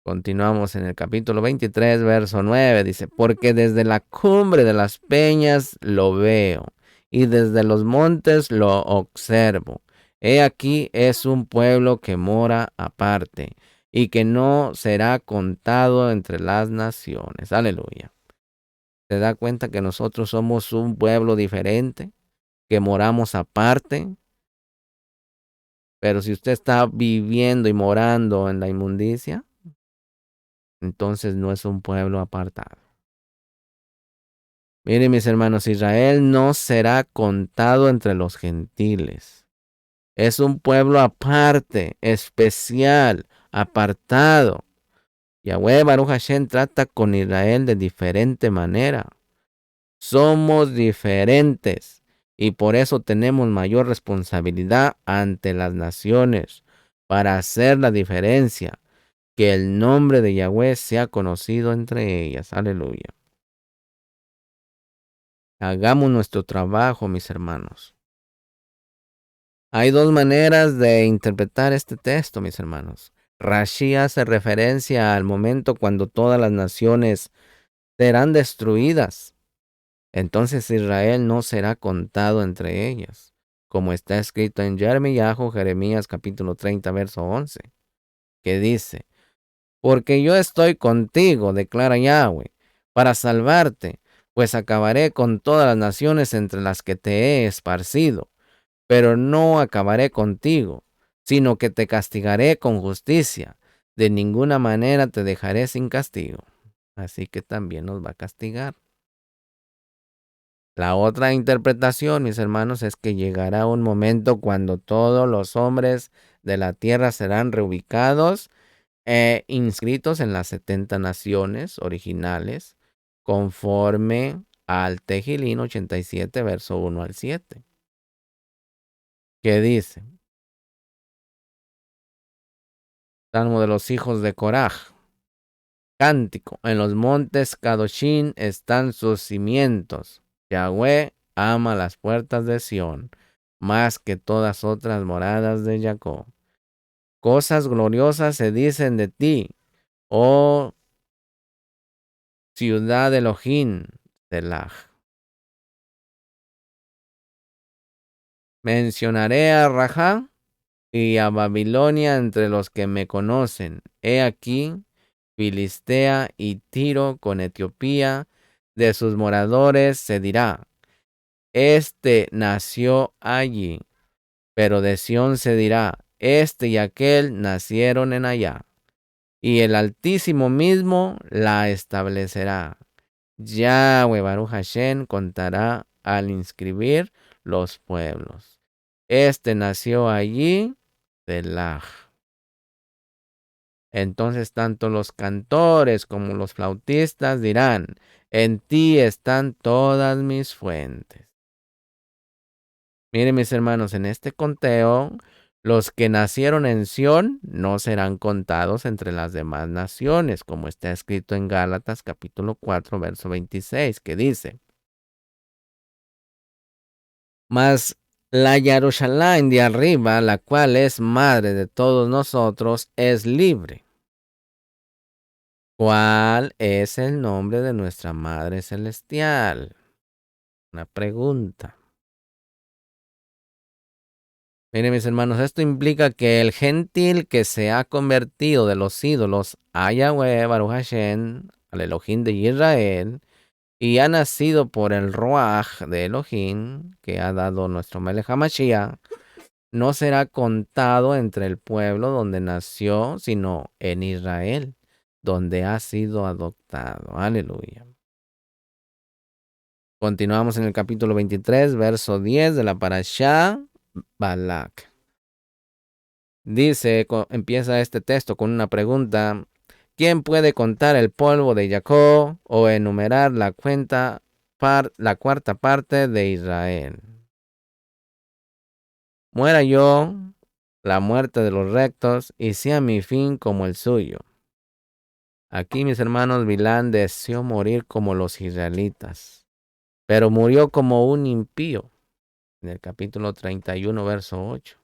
Continuamos en el capítulo 23, verso 9. Dice, porque desde la cumbre de las peñas lo veo, y desde los montes lo observo. He aquí es un pueblo que mora aparte, y que no será contado entre las naciones. Aleluya. ¿Se da cuenta que nosotros somos un pueblo diferente, que moramos aparte? Pero si usted está viviendo y morando en la inmundicia, entonces no es un pueblo apartado. Miren, mis hermanos, Israel no será contado entre los gentiles. Es un pueblo aparte, especial, apartado. Yahweh Baruch Hashem trata con Israel de diferente manera. Somos diferentes y por eso tenemos mayor responsabilidad ante las naciones para hacer la diferencia, que el nombre de Yahweh sea conocido entre ellas. Aleluya. Hagamos nuestro trabajo, mis hermanos. Hay dos maneras de interpretar este texto, mis hermanos. Rashi hace referencia al momento cuando todas las naciones serán destruidas. Entonces Israel no será contado entre ellas, como está escrito en Jeremías capítulo 30, verso 11, que dice: porque yo estoy contigo, declara Yahweh, para salvarte, pues acabaré con todas las naciones entre las que te he esparcido, pero no acabaré contigo, sino que te castigaré con justicia. De ninguna manera te dejaré sin castigo. Así que también nos va a castigar. La otra interpretación, mis hermanos, es que llegará un momento cuando todos los hombres de la tierra serán reubicados e inscritos en las 70 naciones originales, conforme al Tejilín 87, verso 1 al 7, que dice: Salmo de los hijos de Coraj. Cántico. En los montes Kadoshín están sus cimientos. Yahweh ama las puertas de Sión, más que todas otras moradas de Jacob. Cosas gloriosas se dicen de ti, oh ciudad de Elohim, Selah. Mencionaré a Rajá y a Babilonia entre los que me conocen. He aquí, Filistea y Tiro con Etiopía, de sus moradores se dirá: este nació allí. Pero de Sión se dirá: este y aquel nacieron en allá. Y el Altísimo mismo la establecerá. Yahweh Baruch Hashem contará al inscribir los pueblos. Este nació allí, Selah. Entonces tanto los cantores como los flautistas dirán: en ti están todas mis fuentes. Miren, mis hermanos, en este conteo, los que nacieron en Sión no serán contados entre las demás naciones, como está escrito en Gálatas capítulo 4, verso 26, que dice: mas la Jerusalén de arriba, la cual es madre de todos nosotros, es libre. ¿Cuál es el nombre de nuestra Madre Celestial? Una pregunta. Miren, mis hermanos, esto implica que el gentil que se ha convertido de los ídolos a Yahweh, Baruch Hashem, al Elohim de Israel, y ha nacido por el Ruach de Elohim, que ha dado nuestro Melech HaMashiach, no será contado entre el pueblo donde nació, sino en Israel, donde ha sido adoptado. Aleluya. Continuamos en el capítulo 23, verso 10 de la Parashá Balak. Dice, empieza este texto con una pregunta: ¿quién puede contar el polvo de Jacob o enumerar la cuarta parte de Israel? Muera yo la muerte de los rectos y sea mi fin como el suyo. Aquí, mis hermanos, Bilán deseó morir como los israelitas, pero murió como un impío. En el capítulo 31, verso 8.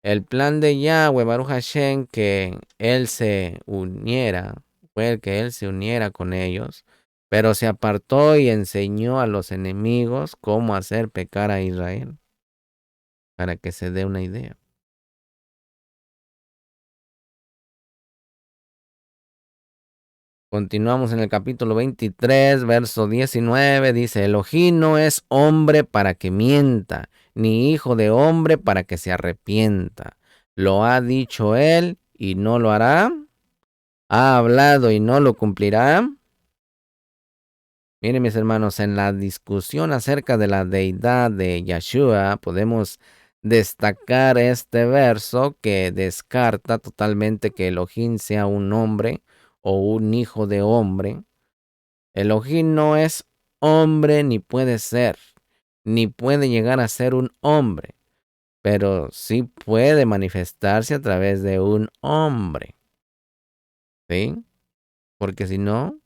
El plan de Yahweh Baruch Hashem, que él se uniera, fue el que él se uniera con ellos, pero se apartó y enseñó a los enemigos cómo hacer pecar a Israel, para que se dé una idea. Continuamos en el capítulo 23, verso 19. Dice, Elohim no es hombre para que mienta, ni hijo de hombre para que se arrepienta. Lo ha dicho él y no lo hará. Ha hablado y no lo cumplirá. Miren mis hermanos, en la discusión acerca de la deidad de Yeshua podemos destacar este verso que descarta totalmente que Elohim sea un hombre o un hijo de hombre. Elohim no es hombre ni puede ser, ni puede llegar a ser un hombre, pero sí puede manifestarse a través de un hombre, ¿sí? Porque si no,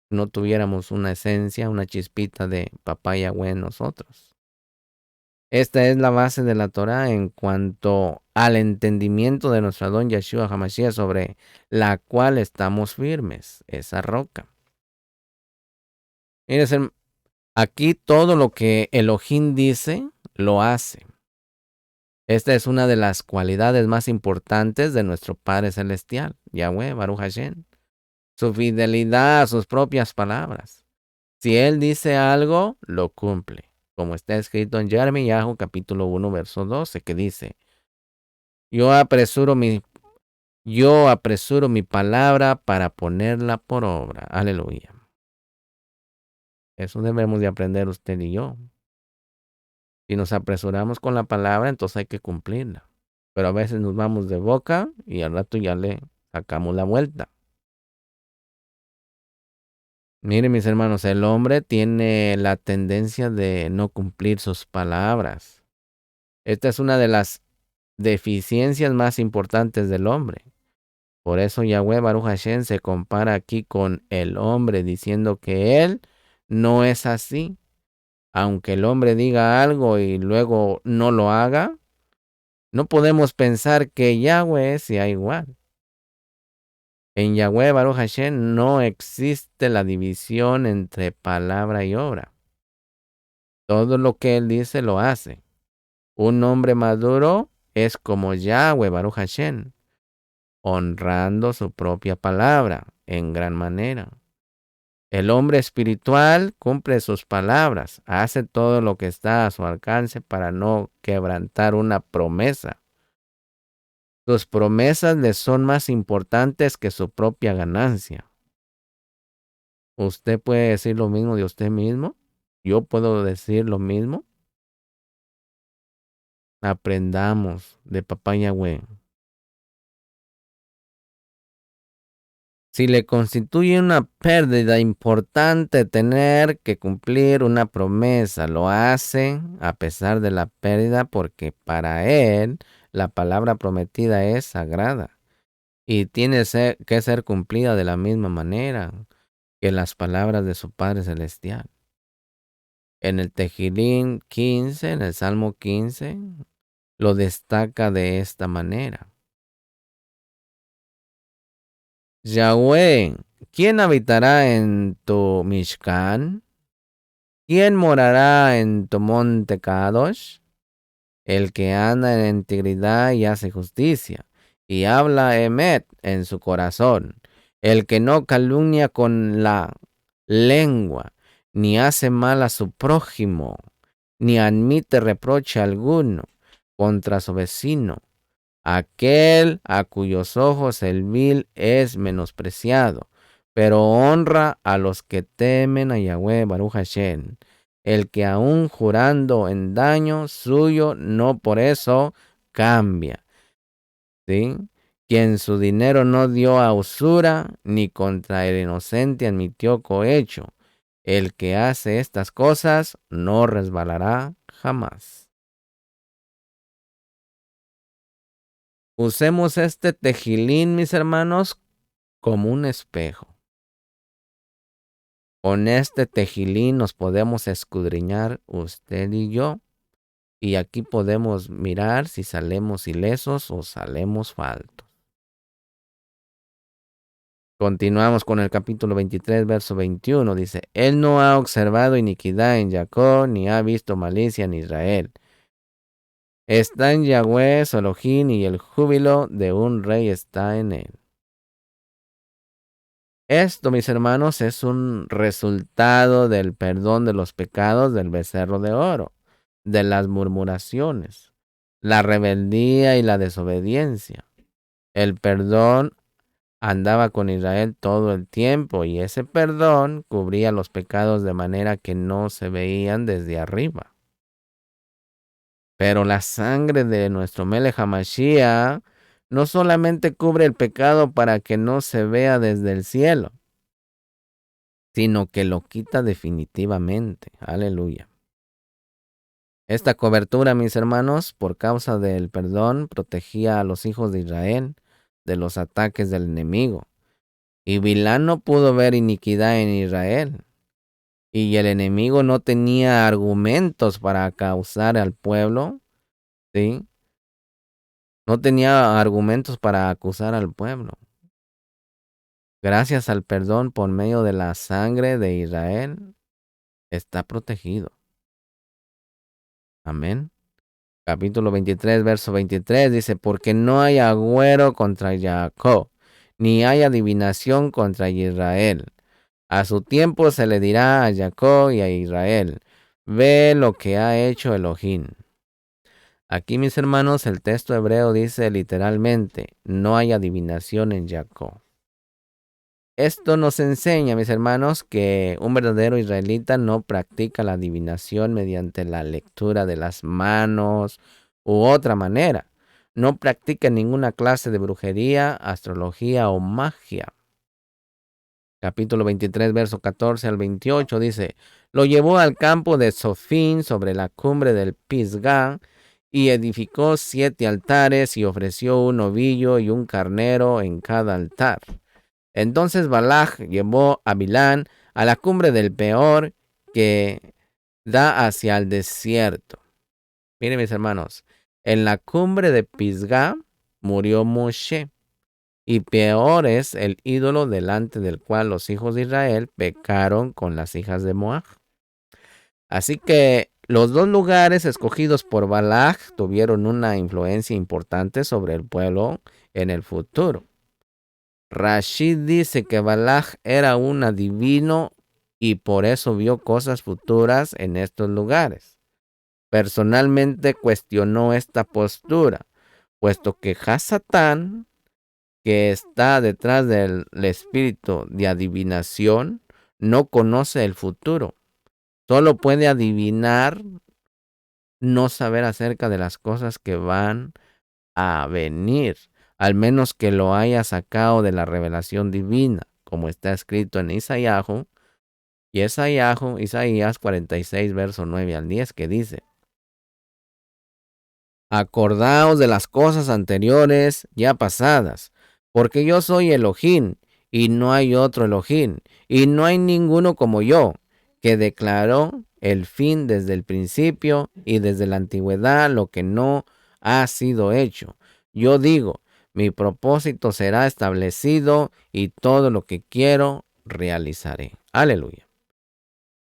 no tuviéramos una esencia, una chispita de Papá Yahweh en nosotros. Esta es la base de la Torah en cuanto al entendimiento de nuestro Adón Yeshua HaMashiach, sobre la cual estamos firmes, esa roca. Miren, aquí todo lo que Elohim dice, lo hace. Esta es una de las cualidades más importantes de nuestro Padre Celestial, Yahweh, Baruch Hashem. Su fidelidad a sus propias palabras. Si Él dice algo, lo cumple. Como está escrito en Jeremías capítulo 1, verso 12, que dice, yo apresuro mi palabra para ponerla por obra. Aleluya. Eso debemos de aprender usted y yo. Si nos apresuramos con la palabra, entonces hay que cumplirla. Pero a veces nos vamos de boca y al rato ya le sacamos la vuelta. Miren mis hermanos, el hombre tiene la tendencia de no cumplir sus palabras. Esta es una de las deficiencias más importantes del hombre. Por eso Yahweh Baruch Hashem se compara aquí con el hombre, diciendo que él no es así. Aunque el hombre diga algo y luego no lo haga, no podemos pensar que Yahweh sea igual. En Yahweh Baruch Hashem no existe la división entre palabra y obra. Todo lo que él dice lo hace. Un hombre maduro es como Yahweh Baruch Hashem, honrando su propia palabra en gran manera. El hombre espiritual cumple sus palabras, hace todo lo que está a su alcance para no quebrantar una promesa. Sus promesas le son más importantes que su propia ganancia. ¿Usted puede decir lo mismo de usted mismo? ¿Yo puedo decir lo mismo? Aprendamos de Papá Yahweh. Si le constituye una pérdida importante tener que cumplir una promesa, lo hace a pesar de la pérdida porque para él la palabra prometida es sagrada y tiene que ser cumplida de la misma manera que las palabras de su Padre Celestial. En el Tejilín 15, en el Salmo 15, lo destaca de esta manera. Yahweh, ¿quién habitará en tu Mishkan? ¿Quién morará en tu monte Kadosh? El que anda en integridad y hace justicia, y habla emet en su corazón. El que no calumnia con la lengua, ni hace mal a su prójimo, ni admite reproche alguno contra su vecino. Aquel a cuyos ojos el vil es menospreciado, pero honra a los que temen a Yahweh Baruch Hashem. El que aun jurando en daño suyo, no por eso cambia. ¿Sí? Quien su dinero no dio a usura, ni contra el inocente admitió cohecho. El que hace estas cosas no resbalará jamás. Usemos este tejilín, mis hermanos, como un espejo. Con este tejilín nos podemos escudriñar usted y yo. Y aquí podemos mirar si salemos ilesos o salemos faltos. Continuamos con el capítulo 23, verso 21. Dice, Él no ha observado iniquidad en Jacob, ni ha visto malicia en Israel. Está en Yahweh su Elohim, y el júbilo de un rey está en él. Esto, mis hermanos, es un resultado del perdón de los pecados del becerro de oro, de las murmuraciones, la rebeldía y la desobediencia. El perdón andaba con Israel todo el tiempo y ese perdón cubría los pecados de manera que no se veían desde arriba. Pero la sangre de nuestro Melech HaMashiach no solamente cubre el pecado para que no se vea desde el cielo, sino que lo quita definitivamente. Aleluya. Esta cobertura, mis hermanos, por causa del perdón, protegía a los hijos de Israel de los ataques del enemigo. Y Bilán no pudo ver iniquidad en Israel. Y el enemigo no tenía argumentos para causar al pueblo, ¿sí? No tenía argumentos para acusar al pueblo. Gracias al perdón por medio de la sangre de Israel, está protegido. Amén. Capítulo 23, verso 23 dice, porque no hay agüero contra Jacob, ni hay adivinación contra Israel. A su tiempo se le dirá a Jacob y a Israel, ve lo que ha hecho Elohim. Aquí, mis hermanos, el texto hebreo dice literalmente, no hay adivinación en Jacob. Esto nos enseña, mis hermanos, que un verdadero israelita no practica la adivinación mediante la lectura de las manos u otra manera. No practica ninguna clase de brujería, astrología o magia. Capítulo 23, verso 14 al 28 dice, lo llevó al campo de Sofín sobre la cumbre del Pisgah y edificó 7 altares y ofreció un ovillo y un carnero en cada altar. Entonces Balaj llevó a Bilán a la cumbre del Peor que da hacia el desierto. Miren, mis hermanos, en la cumbre de Pisgah murió Moshe. Y Peor es el ídolo delante del cual los hijos de Israel pecaron con las hijas de Moab. Así que los dos lugares escogidos por Balaj tuvieron una influencia importante sobre el pueblo en el futuro. Rashid dice que Balaj era un adivino y por eso vio cosas futuras en estos lugares. Personalmente cuestionó esta postura, puesto que Hasatán, que está detrás del espíritu de adivinación, no conoce el futuro. Solo puede adivinar, no saber acerca de las cosas que van a venir, al menos que lo haya sacado de la revelación divina, como está escrito en Isaías 46, verso 9 al 10, que dice, acordaos de las cosas anteriores ya pasadas, porque yo soy Elohim, y no hay otro Elohim, y no hay ninguno como yo, que declaró el fin desde el principio y desde la antigüedad lo que no ha sido hecho. Yo digo, mi propósito será establecido y todo lo que quiero realizaré. Aleluya.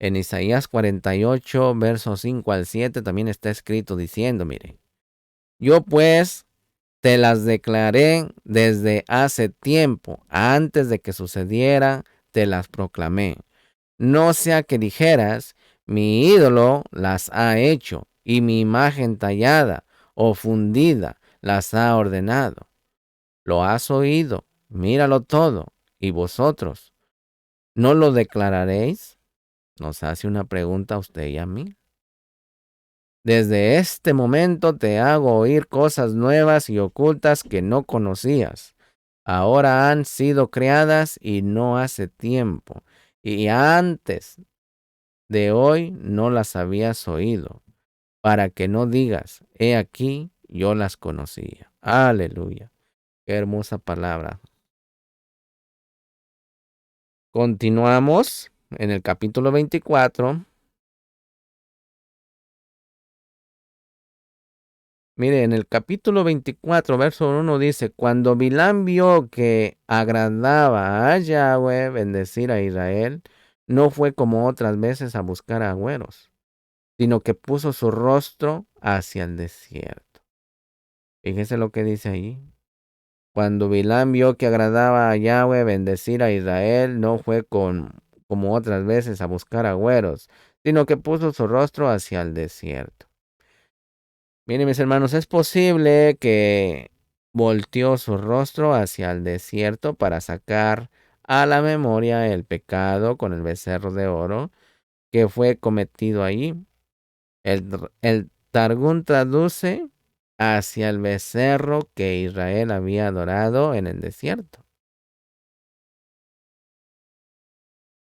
En Isaías 48, versos 5 al 7 también está escrito diciendo, mire, yo pues te las declaré desde hace tiempo, antes de que sucediera, te las proclamé. No sea que dijeras, mi ídolo las ha hecho, y mi imagen tallada o fundida las ha ordenado. Lo has oído, míralo todo, y vosotros, ¿no lo declararéis? Nos hace una pregunta a usted y a mí. Desde este momento te hago oír cosas nuevas y ocultas que no conocías. Ahora han sido creadas y no hace tiempo. Y antes de hoy no las habías oído, para que no digas, he aquí, yo las conocía. Aleluya. Qué hermosa palabra. Continuamos en el capítulo 24. Mire, en el capítulo 24, verso 1 dice, cuando Bilán vio que agradaba a Yahweh bendecir a Israel, no fue como otras veces a buscar agüeros, sino que puso su rostro hacia el desierto. Fíjese lo que dice ahí. Cuando Bilam vio que agradaba a Yahweh bendecir a Israel, no fue como otras veces a buscar agüeros, sino que puso su rostro hacia el desierto. Miren, mis hermanos, es posible que volteó su rostro hacia el desierto para sacar a la memoria el pecado con el becerro de oro que fue cometido ahí. El Targum traduce hacia el becerro que Israel había adorado en el desierto.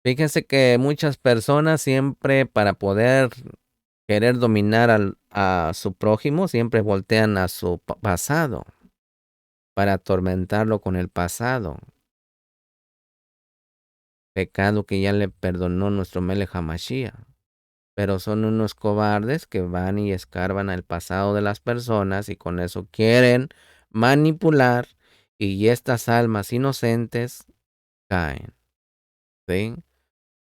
Fíjense que muchas personas siempre para poder querer dominar a su prójimo, siempre voltean a su pasado para atormentarlo con el pasado. Pecado que ya le perdonó nuestro Melech HaMashiach. Pero son unos cobardes que van y escarban al pasado de las personas y con eso quieren manipular y estas almas inocentes caen. ¿Sí?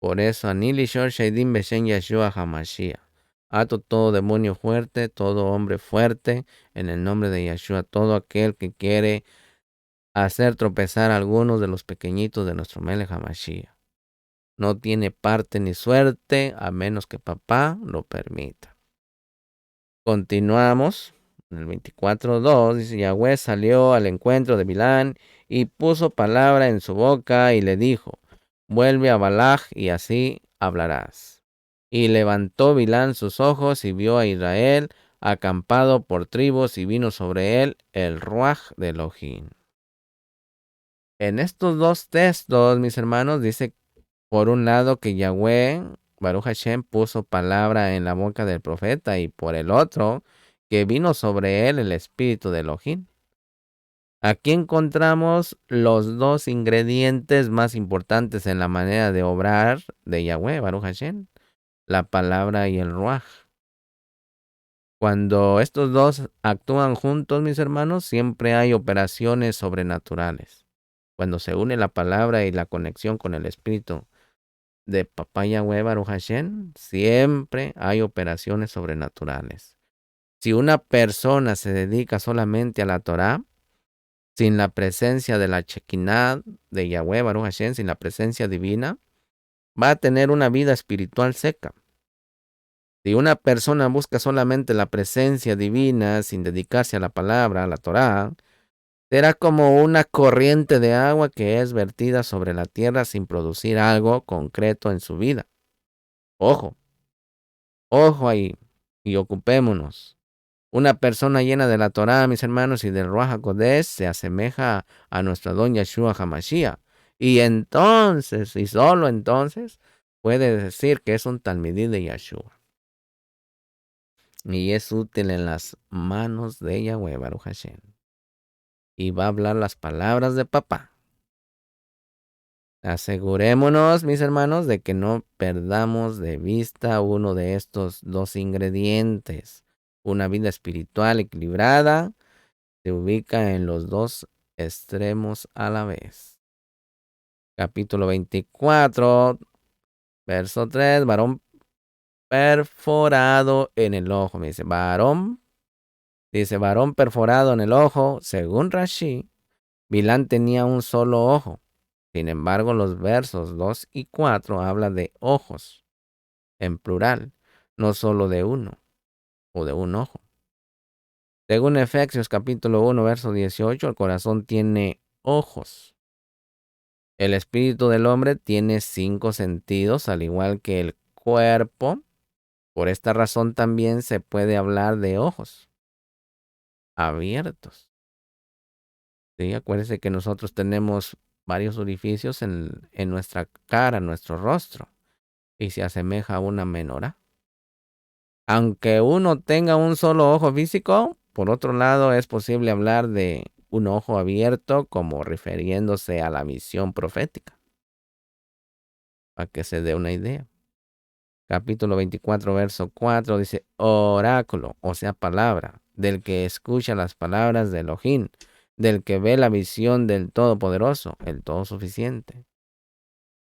Por eso, Anili Shor Shaidim Beshen Yeshua HaMashiach. Ato todo demonio fuerte, todo hombre fuerte, en el nombre de Yeshua, todo aquel que quiere hacer tropezar a algunos de los pequeñitos de nuestro Melech HaMashiach. No tiene parte ni suerte a menos que papá lo permita. Continuamos. En el 24:2 dice: Yahweh salió al encuentro de Bilán y puso palabra en su boca y le dijo: vuelve a Balaj y así hablarás. Y levantó Bilán sus ojos y vio a Israel acampado por tribus y vino sobre él el Ruaj de Elohim. En estos dos textos, mis hermanos, dice por un lado que Yahweh, Baruch Hashem, puso palabra en la boca del profeta y por el otro que vino sobre él el espíritu de Elohim. Aquí encontramos los dos ingredientes más importantes en la manera de obrar de Yahweh, Baruch Hashem, la palabra y el Ruaj. Cuando estos dos actúan juntos, mis hermanos, siempre hay operaciones sobrenaturales. Cuando se une la palabra y la conexión con el espíritu de Papá Yahweh Baruch Hashem, siempre hay operaciones sobrenaturales. Si una persona se dedica solamente a la Torah, sin la presencia de la Shekinah de Yahweh Baruch Hashem, sin la presencia divina, va a tener una vida espiritual seca. Si una persona busca solamente la presencia divina sin dedicarse a la palabra, a la Torah, será como una corriente de agua que es vertida sobre la tierra sin producir algo concreto en su vida. Ojo ahí y ocupémonos. Una persona llena de la Torah, mis hermanos, y del Ruach HaKodesh se asemeja a nuestro Don Yeshua HaMashiach. Y entonces, y solo entonces, puede decir que es un talmidí de Yeshua. Y es útil en las manos de Yahweh Baruch Hashem. Y va a hablar las palabras de papá. Asegurémonos, mis hermanos, de que no perdamos de vista uno de estos dos ingredientes. Una vida espiritual equilibrada se ubica en los dos extremos a la vez. Capítulo 24, verso 3, varón perforado en el ojo. Me dice, varón perforado en el ojo. Según Rashi, Bilán tenía un solo ojo. Sin embargo, los versos 2 y 4 hablan de ojos, en plural, no solo de uno o de un ojo. Según Efesios capítulo 1, verso 18, el corazón tiene ojos. El espíritu del hombre tiene 5 sentidos, al igual que el cuerpo. Por esta razón también se puede hablar de ojos abiertos. ¿Sí? Acuérdense que nosotros tenemos varios orificios en nuestra cara, en nuestro rostro, y se asemeja a una menorá. Aunque uno tenga un solo ojo físico, por otro lado es posible hablar de un ojo abierto como refiriéndose a la visión profética, para que se dé una idea. Capítulo 24, verso 4 dice, oráculo, o sea, palabra, del que escucha las palabras de Elohim, del que ve la visión del Todopoderoso, el Todosuficiente.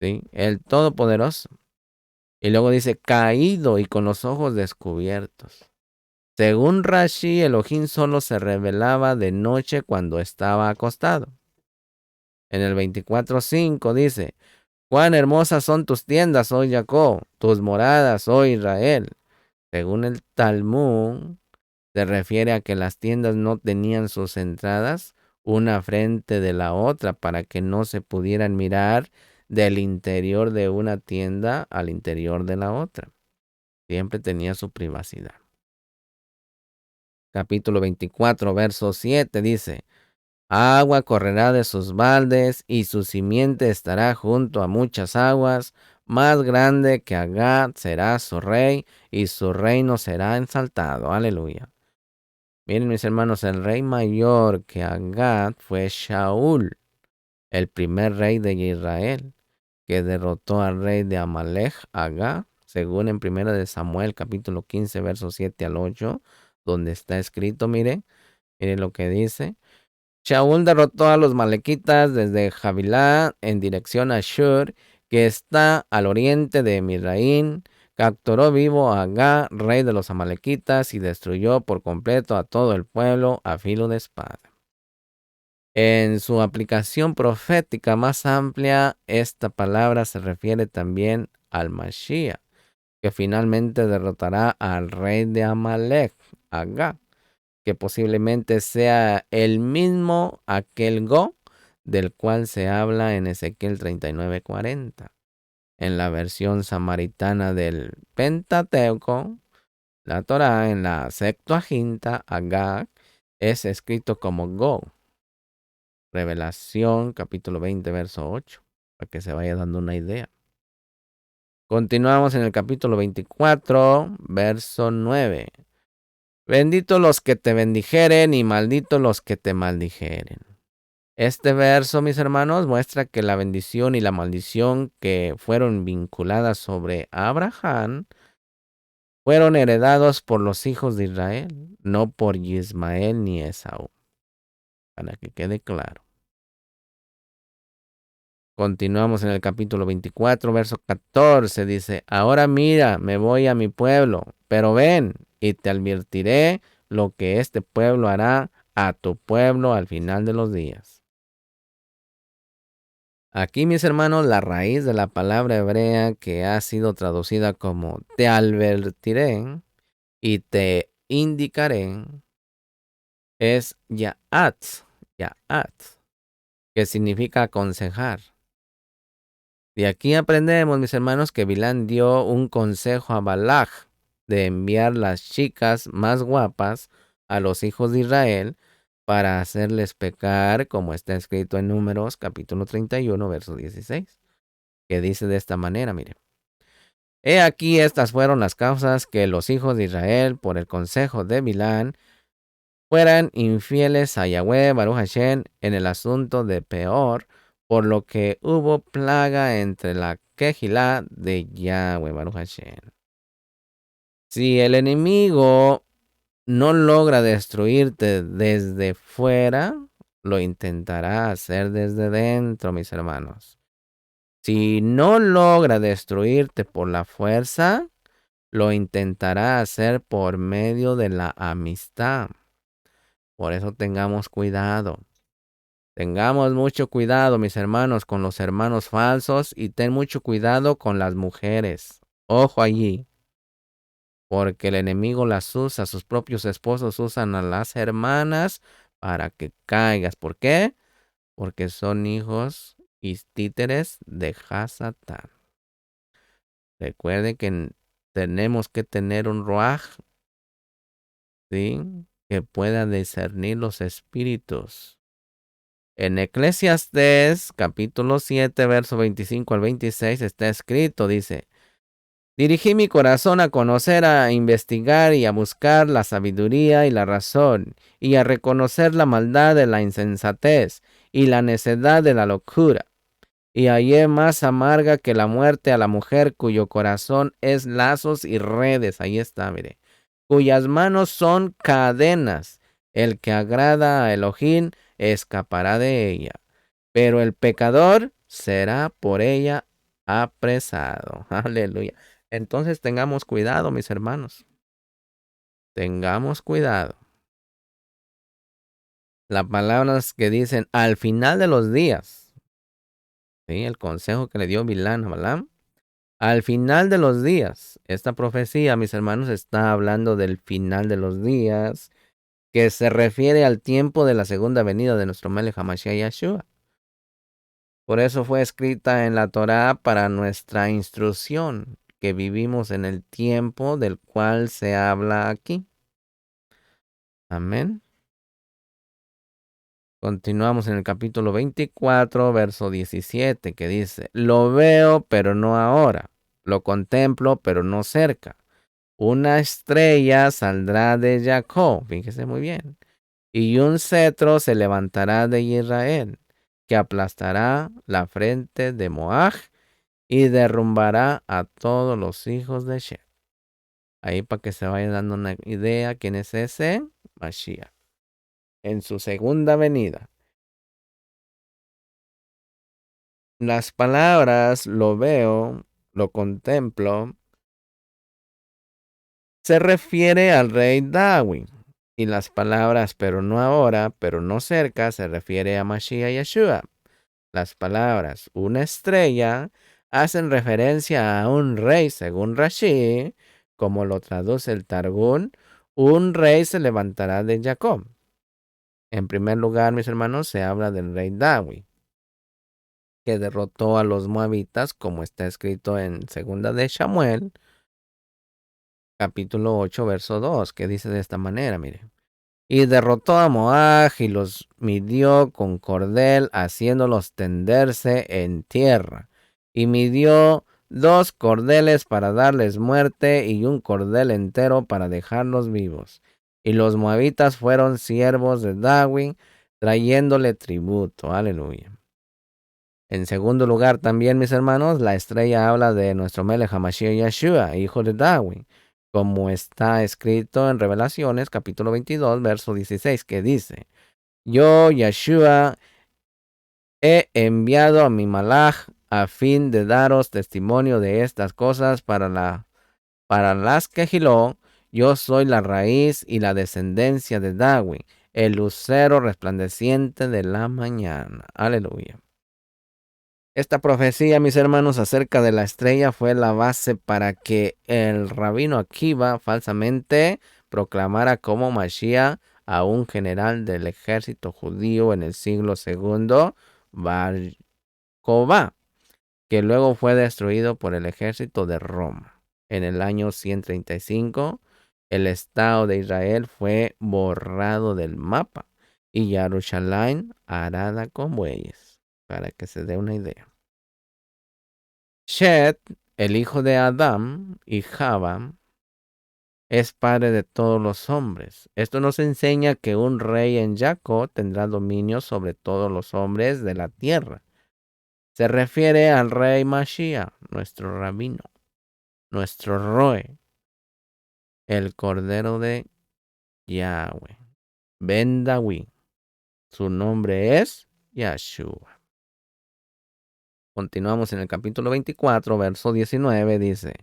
¿Sí? El Todopoderoso. Y luego dice, caído y con los ojos descubiertos. Según Rashi, Elohim solo se revelaba de noche cuando estaba acostado. En el 24:5 dice, cuán hermosas son tus tiendas, oh Jacob, tus moradas, oh Israel. Según el Talmud, se refiere a que las tiendas no tenían sus entradas una frente de la otra para que no se pudieran mirar del interior de una tienda al interior de la otra. Siempre tenía su privacidad. Capítulo 24, verso 7 dice, agua correrá de sus baldes y su simiente estará junto a muchas aguas. Más grande que Agag será su rey y su reino será ensaltado. Aleluya. Miren mis hermanos, el rey mayor que Agag fue Shaul, el primer rey de Israel, que derrotó al rey de Amalek, Agag, según en 1 de Samuel capítulo 15, versos 7 al 8, donde está escrito, miren lo que dice. Shaul derrotó a los malequitas desde Javilá en dirección a Shur, que está al oriente de Misraim. Capturó vivo a Agag, rey de los amalequitas, y destruyó por completo a todo el pueblo a filo de espada. En su aplicación profética más amplia, esta palabra se refiere también al Mashiach, que finalmente derrotará al rey de Amalek, Agag, que posiblemente sea el mismo aquel Go del cual se habla en Ezequiel 39:40. En la versión samaritana del Pentateuco, la Torá en la Septuaginta, Agag, es escrito como Go. Revelación capítulo 20, verso 8, para que se vaya dando una idea. Continuamos en el capítulo 24, verso 9. Bendito los que te bendijeren y maldito los que te maldijeren. Este verso, mis hermanos, muestra que la bendición y la maldición que fueron vinculadas sobre Abraham fueron heredados por los hijos de Israel, no por Ismael ni Esaú. Para que quede claro. Continuamos en el capítulo 24, verso 14. Dice, ahora mira, me voy a mi pueblo, pero ven y te advertiré lo que este pueblo hará a tu pueblo al final de los días. Aquí, mis hermanos, la raíz de la palabra hebrea que ha sido traducida como te advertiré y te indicaré es ya'at, que significa aconsejar. De aquí aprendemos, mis hermanos, que Bilán dio un consejo a Balaj de enviar las chicas más guapas a los hijos de Israel para hacerles pecar, como está escrito en Números capítulo 31, verso 16, que dice de esta manera, mire. He aquí estas fueron las causas que los hijos de Israel, por el consejo de Bilán, fueran infieles a Yahweh Baruch Hashem en el asunto de Peor, por lo que hubo plaga entre la Quejilá de Yahweh Baruch Hashem. Si el enemigo no logra destruirte desde fuera, lo intentará hacer desde dentro, mis hermanos. Si no logra destruirte por la fuerza, lo intentará hacer por medio de la amistad. Por eso tengamos cuidado. Tengamos mucho cuidado, mis hermanos, con los hermanos falsos y ten mucho cuidado con las mujeres. Ojo allí. Porque el enemigo las usa, sus propios esposos usan a las hermanas para que caigas. ¿Por qué? Porque son hijos y títeres de Hasatán. Recuerde que tenemos que tener un ruaj, ¿sí?, que pueda discernir los espíritus. En Eclesiastés, capítulo 7, verso 25 al 26, está escrito, dice, dirigí mi corazón a conocer, a investigar y a buscar la sabiduría y la razón, y a reconocer la maldad de la insensatez y la necedad de la locura. Y hallé más amarga que la muerte a la mujer cuyo corazón es lazos y redes. Ahí está, mire. Cuyas manos son cadenas. El que agrada a Elohim escapará de ella, pero el pecador será por ella apresado. Aleluya. Entonces tengamos cuidado, mis hermanos. Tengamos cuidado. Las palabras que dicen al final de los días. ¿Sí? El consejo que le dio Bilán a Balaam. Al final de los días. Esta profecía, mis hermanos, está hablando del final de los días, que se refiere al tiempo de la segunda venida de nuestro Melech HaMashiach Yeshua. Por eso fue escrita en la Torá para nuestra instrucción, que vivimos en el tiempo del cual se habla aquí. Amén. Continuamos en el capítulo 24, verso 17, que dice, lo veo, pero no ahora. Lo contemplo, pero no cerca. Una estrella saldrá de Jacob, fíjese muy bien, y un cetro se levantará de Israel, que aplastará la frente de Moab y derrumbará a todos los hijos de Shem. Ahí para que se vaya dando una idea quién es ese Mashiach en su segunda venida. Las palabras lo veo, lo contemplo, se refiere al rey David. Y las palabras pero no ahora, pero no cerca, se refiere a Mashiach Yeshua. Las palabras una estrella hacen referencia a un rey, según Rashi, como lo traduce el Targum, un rey se levantará de Jacob. En primer lugar, mis hermanos, se habla del rey David, que derrotó a los moabitas, como está escrito en segunda de Samuel, capítulo 8, verso 2, que dice de esta manera, mire. Y derrotó a Moab y los midió con cordel, haciéndolos tenderse en tierra. Y midió 2 cordeles para darles muerte y un cordel entero para dejarlos vivos. Y los moabitas fueron siervos de David, trayéndole tributo. Aleluya. En segundo lugar, también, mis hermanos, la estrella habla de nuestro Melech HaMashiach Yeshua, hijo de David, como está escrito en Revelaciones, capítulo 22, verso 16, que dice, yo, Yeshua, he enviado a mi malach a fin de daros testimonio de estas cosas para las que giló. Yo soy la raíz y la descendencia de David, el lucero resplandeciente de la mañana. Aleluya. Esta profecía, mis hermanos, acerca de la estrella fue la base para que el rabino Akiva falsamente proclamara como Mashiach a un general del ejército judío en el siglo II, Bar Kokhba, que luego fue destruido por el ejército de Roma. En el año 135, el Estado de Israel fue borrado del mapa y Jerusalén arada con bueyes, para que se dé una idea. Shet, el hijo de Adán y Java, es padre de todos los hombres. Esto nos enseña que un rey en Jacob tendrá dominio sobre todos los hombres de la tierra. Se refiere al rey Mashiach, nuestro rabino, nuestro Roe, el cordero de Yahweh. Ben David. Su nombre es Yeshua. Continuamos en el capítulo 24, verso 19, dice,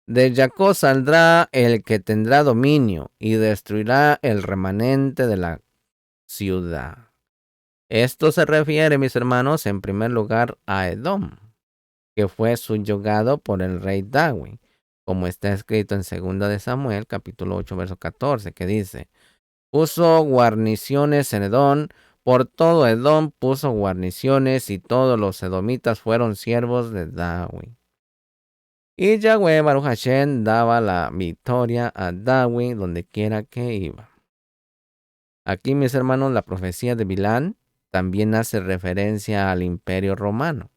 de Jacob saldrá el que tendrá dominio y destruirá el remanente de la ciudad. Esto se refiere, mis hermanos, en primer lugar a Edom, que fue subyugado por el rey David, como está escrito en 2 de Samuel, capítulo 8, verso 14, que dice, puso guarniciones en Edom, por todo Edom puso guarniciones y todos los edomitas fueron siervos de David. Y Yahweh Baruch Hashem daba la victoria a David donde quiera que iba. Aquí, mis hermanos, la profecía de Bilán también hace referencia al imperio romano,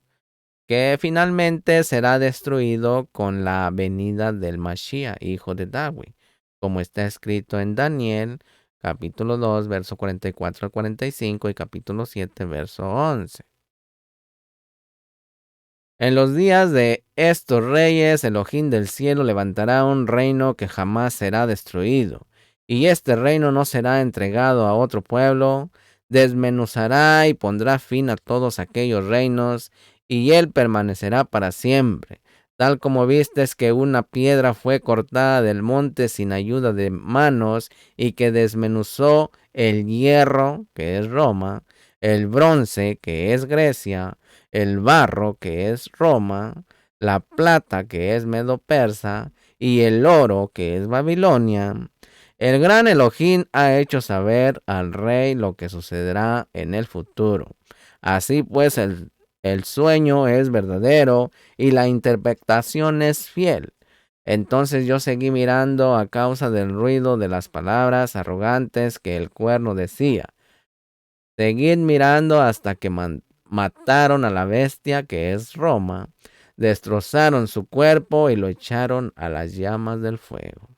que finalmente será destruido con la venida del Mashiach, hijo de David, como está escrito en Daniel, capítulo 2, verso 44 al 45 y capítulo 7, verso 11. En los días de estos reyes, Elohim del cielo levantará un reino que jamás será destruido, y este reino no será entregado a otro pueblo, desmenuzará y pondrá fin a todos aquellos reinos, y él permanecerá para siempre. tal como vistes que una piedra fue cortada del monte sin ayuda de manos y que desmenuzó el hierro, que es Roma, el bronce, que es Grecia, el barro, que es Roma, la plata, que es Medo-Persa, y el oro, que es Babilonia. El gran Elohim ha hecho saber al rey lo que sucederá en el futuro. Así pues, el sueño es verdadero y la interpretación es fiel. Entonces yo seguí mirando a causa del ruido de las palabras arrogantes que el cuerno decía. Seguid mirando hasta que mataron a la bestia que es Roma, destrozaron su cuerpo y lo echaron a las llamas del fuego.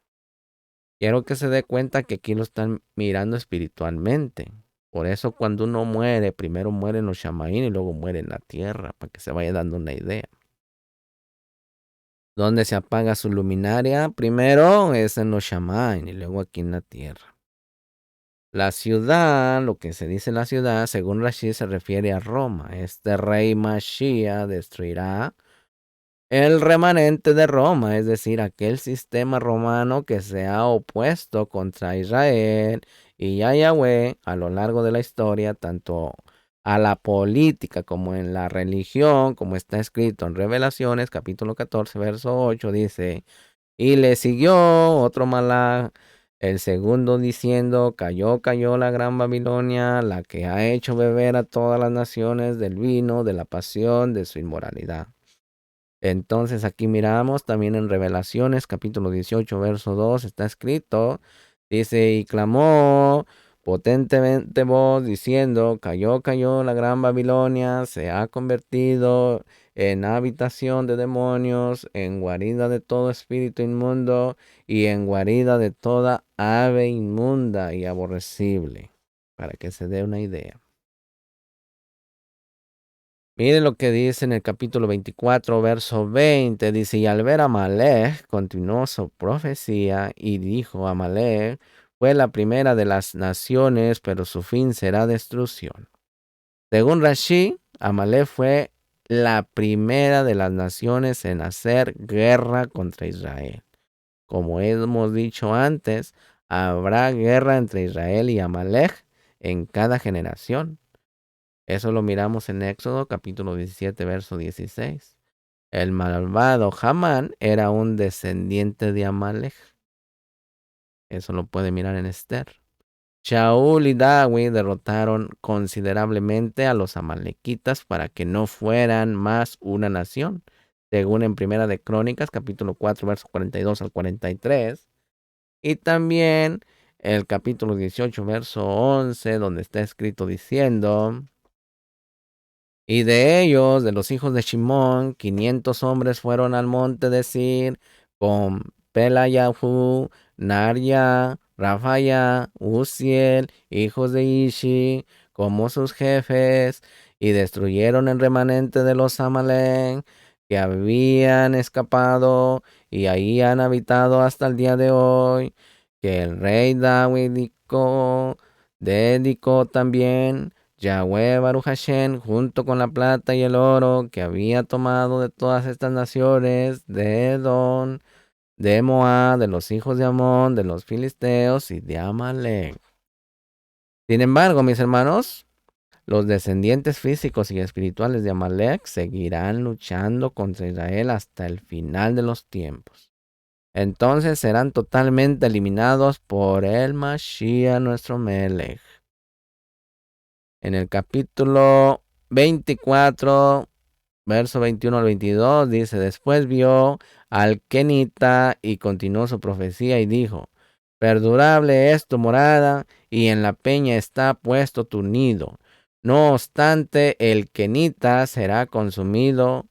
Quiero que se dé cuenta que aquí lo están mirando espiritualmente. Por eso cuando uno muere, primero mueren los shamaín y luego muere en la tierra, para que se vaya dando una idea. Donde se apaga su luminaria, primero es en los shamaín y luego aquí en la tierra. La ciudad, lo que se dice la ciudad, según Rashi, se refiere a Roma. Este rey Mashiach destruirá el remanente de Roma, es decir, aquel sistema romano que se ha opuesto contra Israel y a Yahweh a lo largo de la historia, tanto a la política como en la religión, como está escrito en Revelaciones, capítulo 14, verso 8, dice, y le siguió otro Malach, el segundo diciendo, cayó la gran Babilonia, la que ha hecho beber a todas las naciones del vino de la pasión de su inmoralidad. Entonces aquí miramos también en Revelaciones, capítulo 18, verso 2, está escrito, dice, y clamó potentemente voz diciendo, cayó la gran Babilonia, se ha convertido en habitación de demonios, en guarida de todo espíritu inmundo y en guarida de toda ave inmunda y aborrecible, para que se dé una idea. Mire lo que dice en el capítulo 24, verso 20. Dice, y al ver a Amalek, continuó su profecía y dijo, Amalek fue la primera de las naciones, pero su fin será destrucción. Según Rashi, Amalek fue la primera de las naciones en hacer guerra contra Israel. Como hemos dicho antes, habrá guerra entre Israel y Amalek en cada generación. Eso lo miramos en Éxodo capítulo 17, verso 16. El malvado Hamán era un descendiente de Amalek. Eso lo puede mirar en Esther. Shaul y David derrotaron considerablemente a los amalequitas para que no fueran más una nación. Según en Primera de Crónicas, capítulo 4, verso 42 al 43. Y también el capítulo 18, verso 11, donde está escrito diciendo... Y de ellos, de los hijos de Shimón, 500 hombres fueron al monte de Sir, con Pelayahu, Narya, Rafaya, Uziel, hijos de Ishi, como sus jefes, y destruyeron el remanente de los Amalek, que habían escapado, y ahí han habitado hasta el día de hoy, que el rey David dedicó también Yahweh Baruch Hashem, junto con la plata y el oro que había tomado de todas estas naciones, de Edom, de Moab, de los hijos de Amón, de los filisteos y de Amalek. Sin embargo, mis hermanos, los descendientes físicos y espirituales de Amalek seguirán luchando contra Israel hasta el final de los tiempos. Entonces serán totalmente eliminados por el Mashiach, nuestro Melech. En el capítulo 24, verso 21 al 22, dice, después vio al Kenita y continuó su profecía y dijo, perdurable es tu morada y en la peña está puesto tu nido. No obstante, el Kenita será consumido.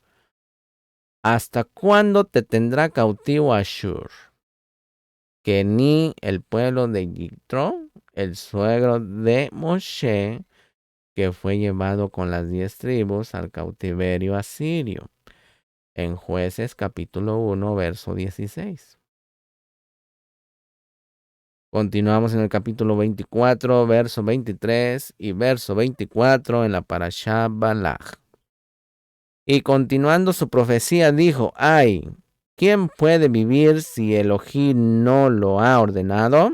¿Hasta cuándo te tendrá cautivo Ashur? Que ni el pueblo de Yitro, el suegro de Moshe, que fue llevado con las 10 tribus al cautiverio asirio. En Jueces capítulo 1, verso 16. Continuamos en el capítulo 24, verso 23 y verso 24 en la Parashá Balaj. Y continuando su profecía dijo, ay, ¿quién puede vivir si Elohim no lo ha ordenado?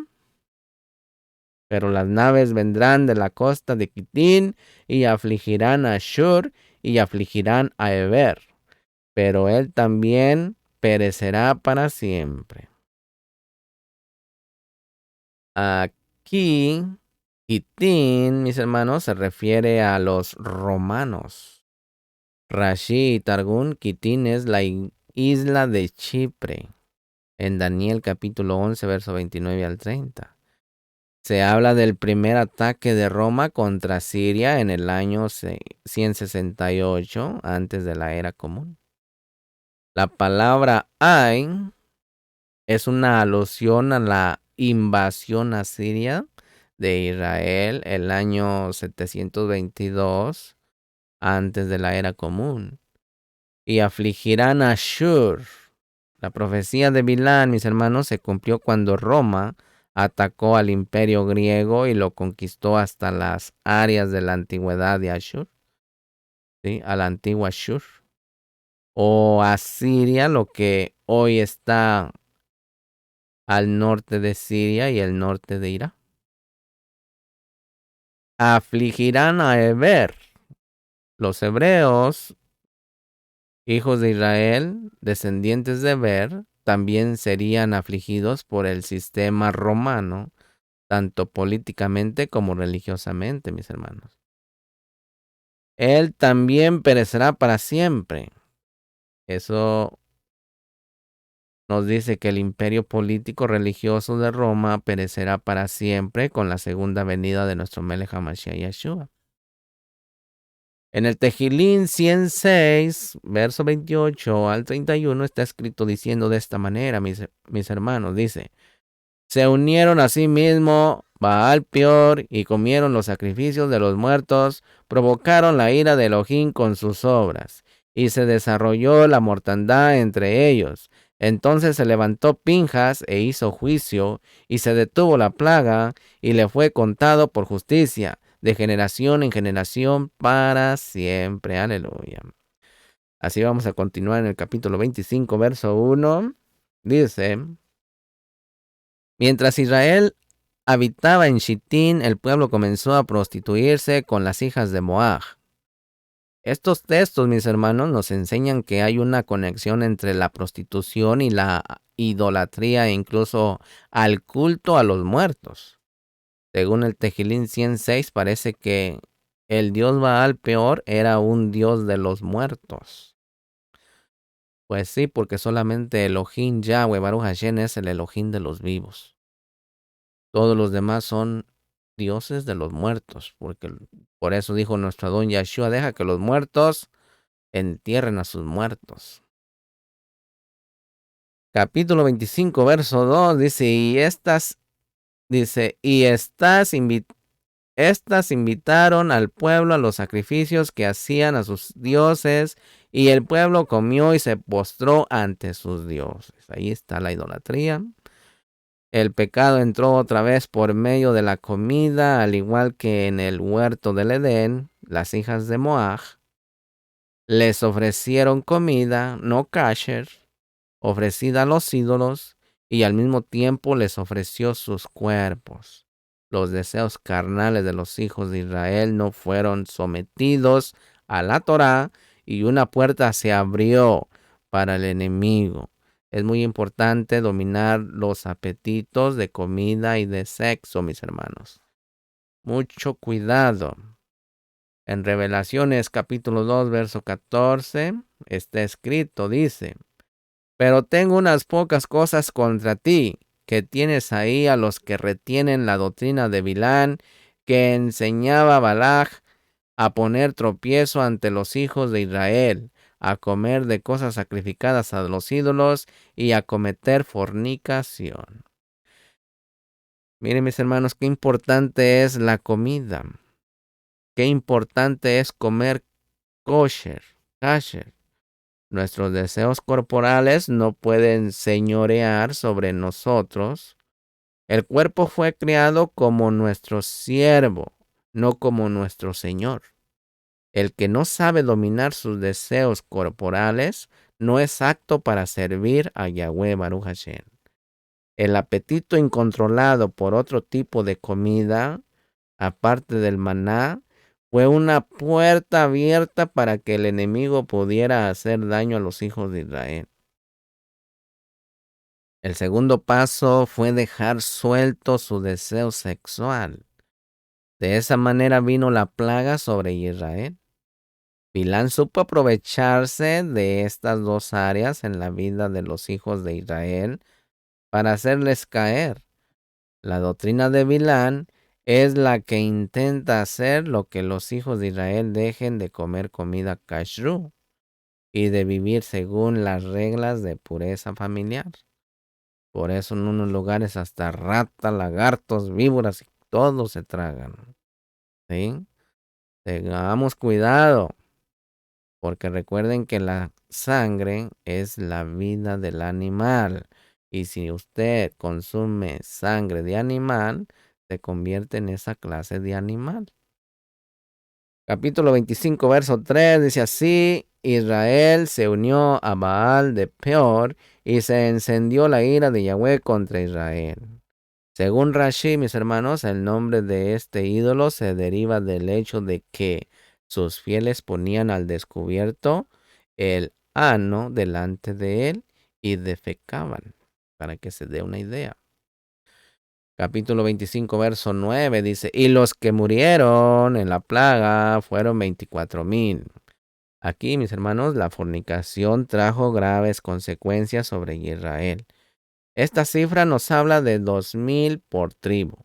Pero las naves vendrán de la costa de Quitín y afligirán a Ashur y afligirán a Eber, pero él también perecerá para siempre. Aquí, Quitín, mis hermanos, se refiere a los romanos. Rashi y Targún, Quitín es la isla de Chipre. En Daniel capítulo 11, verso 29 al 30. Se habla del primer ataque de Roma contra Siria en el año 168 antes de la era común. La palabra Ain es una alusión a la invasión asiria de Israel el año 722 antes de la era común. Y afligirán a Ashur. La profecía de Bilán, mis hermanos, se cumplió cuando Roma atacó al imperio griego y lo conquistó hasta las áreas de la antigüedad de Ashur, ¿sí? A la antigua Ashur, o Asiria, lo que hoy está al norte de Siria y el norte de Irak. Afligirán a Eber. Los hebreos, hijos de Israel, descendientes de Eber, también serían afligidos por el sistema romano, tanto políticamente como religiosamente, mis hermanos. Él también perecerá para siempre. Eso nos dice que el imperio político religioso de Roma perecerá para siempre con la segunda venida de nuestro Melech HaMashiach Yeshua. En el Tejilín 106, verso 28 al 31, está escrito diciendo de esta manera, mis hermanos, dice: se unieron a sí mismo Baal Peor y comieron los sacrificios de los muertos, provocaron la ira de Elohim con sus obras, y se desarrolló la mortandad entre ellos. Entonces se levantó Pinjas e hizo juicio, y se detuvo la plaga, y le fue contado por justicia, de generación en generación para siempre. Aleluya. Así vamos a continuar en el capítulo 25, verso 1. Dice: mientras Israel habitaba en Shittim, el pueblo comenzó a prostituirse con las hijas de Moab. Estos textos, mis hermanos, nos enseñan que hay una conexión entre la prostitución y la idolatría e incluso al culto a los muertos. Según el Tejilín 106, parece que el dios Baal Peor era un dios de los muertos. Pues sí, porque solamente Elohim Yahweh Baruch Hashem es el Elohim de los vivos. Todos los demás son dioses de los muertos, porque por eso dijo nuestro Adón Yeshua: deja que los muertos entierren a sus muertos. Capítulo 25, verso 2 dice: estas invitaron al pueblo a los sacrificios que hacían a sus dioses, y el pueblo comió y se postró ante sus dioses. Ahí está la idolatría. El pecado entró otra vez por medio de la comida, al igual que en el huerto del Edén. Las hijas de Moab les ofrecieron comida no kasher, ofrecida a los ídolos, y al mismo tiempo les ofreció sus cuerpos. Los deseos carnales de los hijos de Israel no fueron sometidos a la Torá, y una puerta se abrió para el enemigo. Es muy importante dominar los apetitos de comida y de sexo, mis hermanos. Mucho cuidado. En Revelaciones capítulo 2, verso 14, está escrito, dice: pero tengo unas pocas cosas contra ti, que tienes ahí a los que retienen la doctrina de Bilán, que enseñaba a Balaj a poner tropiezo ante los hijos de Israel, a comer de cosas sacrificadas a los ídolos y a cometer fornicación. Miren, mis hermanos, qué importante es la comida. Qué importante es comer kosher. Nuestros deseos corporales no pueden señorear sobre nosotros. El cuerpo fue creado como nuestro siervo, no como nuestro Señor. El que no sabe dominar sus deseos corporales no es apto para servir a Yahweh Baruch Hashem. El apetito incontrolado por otro tipo de comida, aparte del maná, fue una puerta abierta para que el enemigo pudiera hacer daño a los hijos de Israel. El segundo paso fue dejar suelto su deseo sexual. De esa manera vino la plaga sobre Israel. Bilán supo aprovecharse de estas dos áreas en la vida de los hijos de Israel para hacerles caer. La doctrina de Bilán es la que intenta hacer lo que los hijos de Israel dejen de comer comida kashrú y de vivir según las reglas de pureza familiar. Por eso en unos lugares hasta ratas, lagartos, víboras y todo se tragan. ¿Sí? Tengamos cuidado, porque recuerden que la sangre es la vida del animal. Y si usted consume sangre de animal, se convierte en esa clase de animal. Capítulo 25, verso 3 dice así: Israel se unió a Baal de Peor y se encendió la ira de Yahweh contra Israel. Según Rashi, mis hermanos, el nombre de este ídolo se deriva del hecho de que sus fieles ponían al descubierto el ano delante de él y defecaban, para que se dé una idea. Capítulo 25, verso 9 dice: y los que murieron en la plaga fueron 24,000. Aquí, mis hermanos, la fornicación trajo graves consecuencias sobre Israel. Esta cifra nos habla de 2,000 por tribu.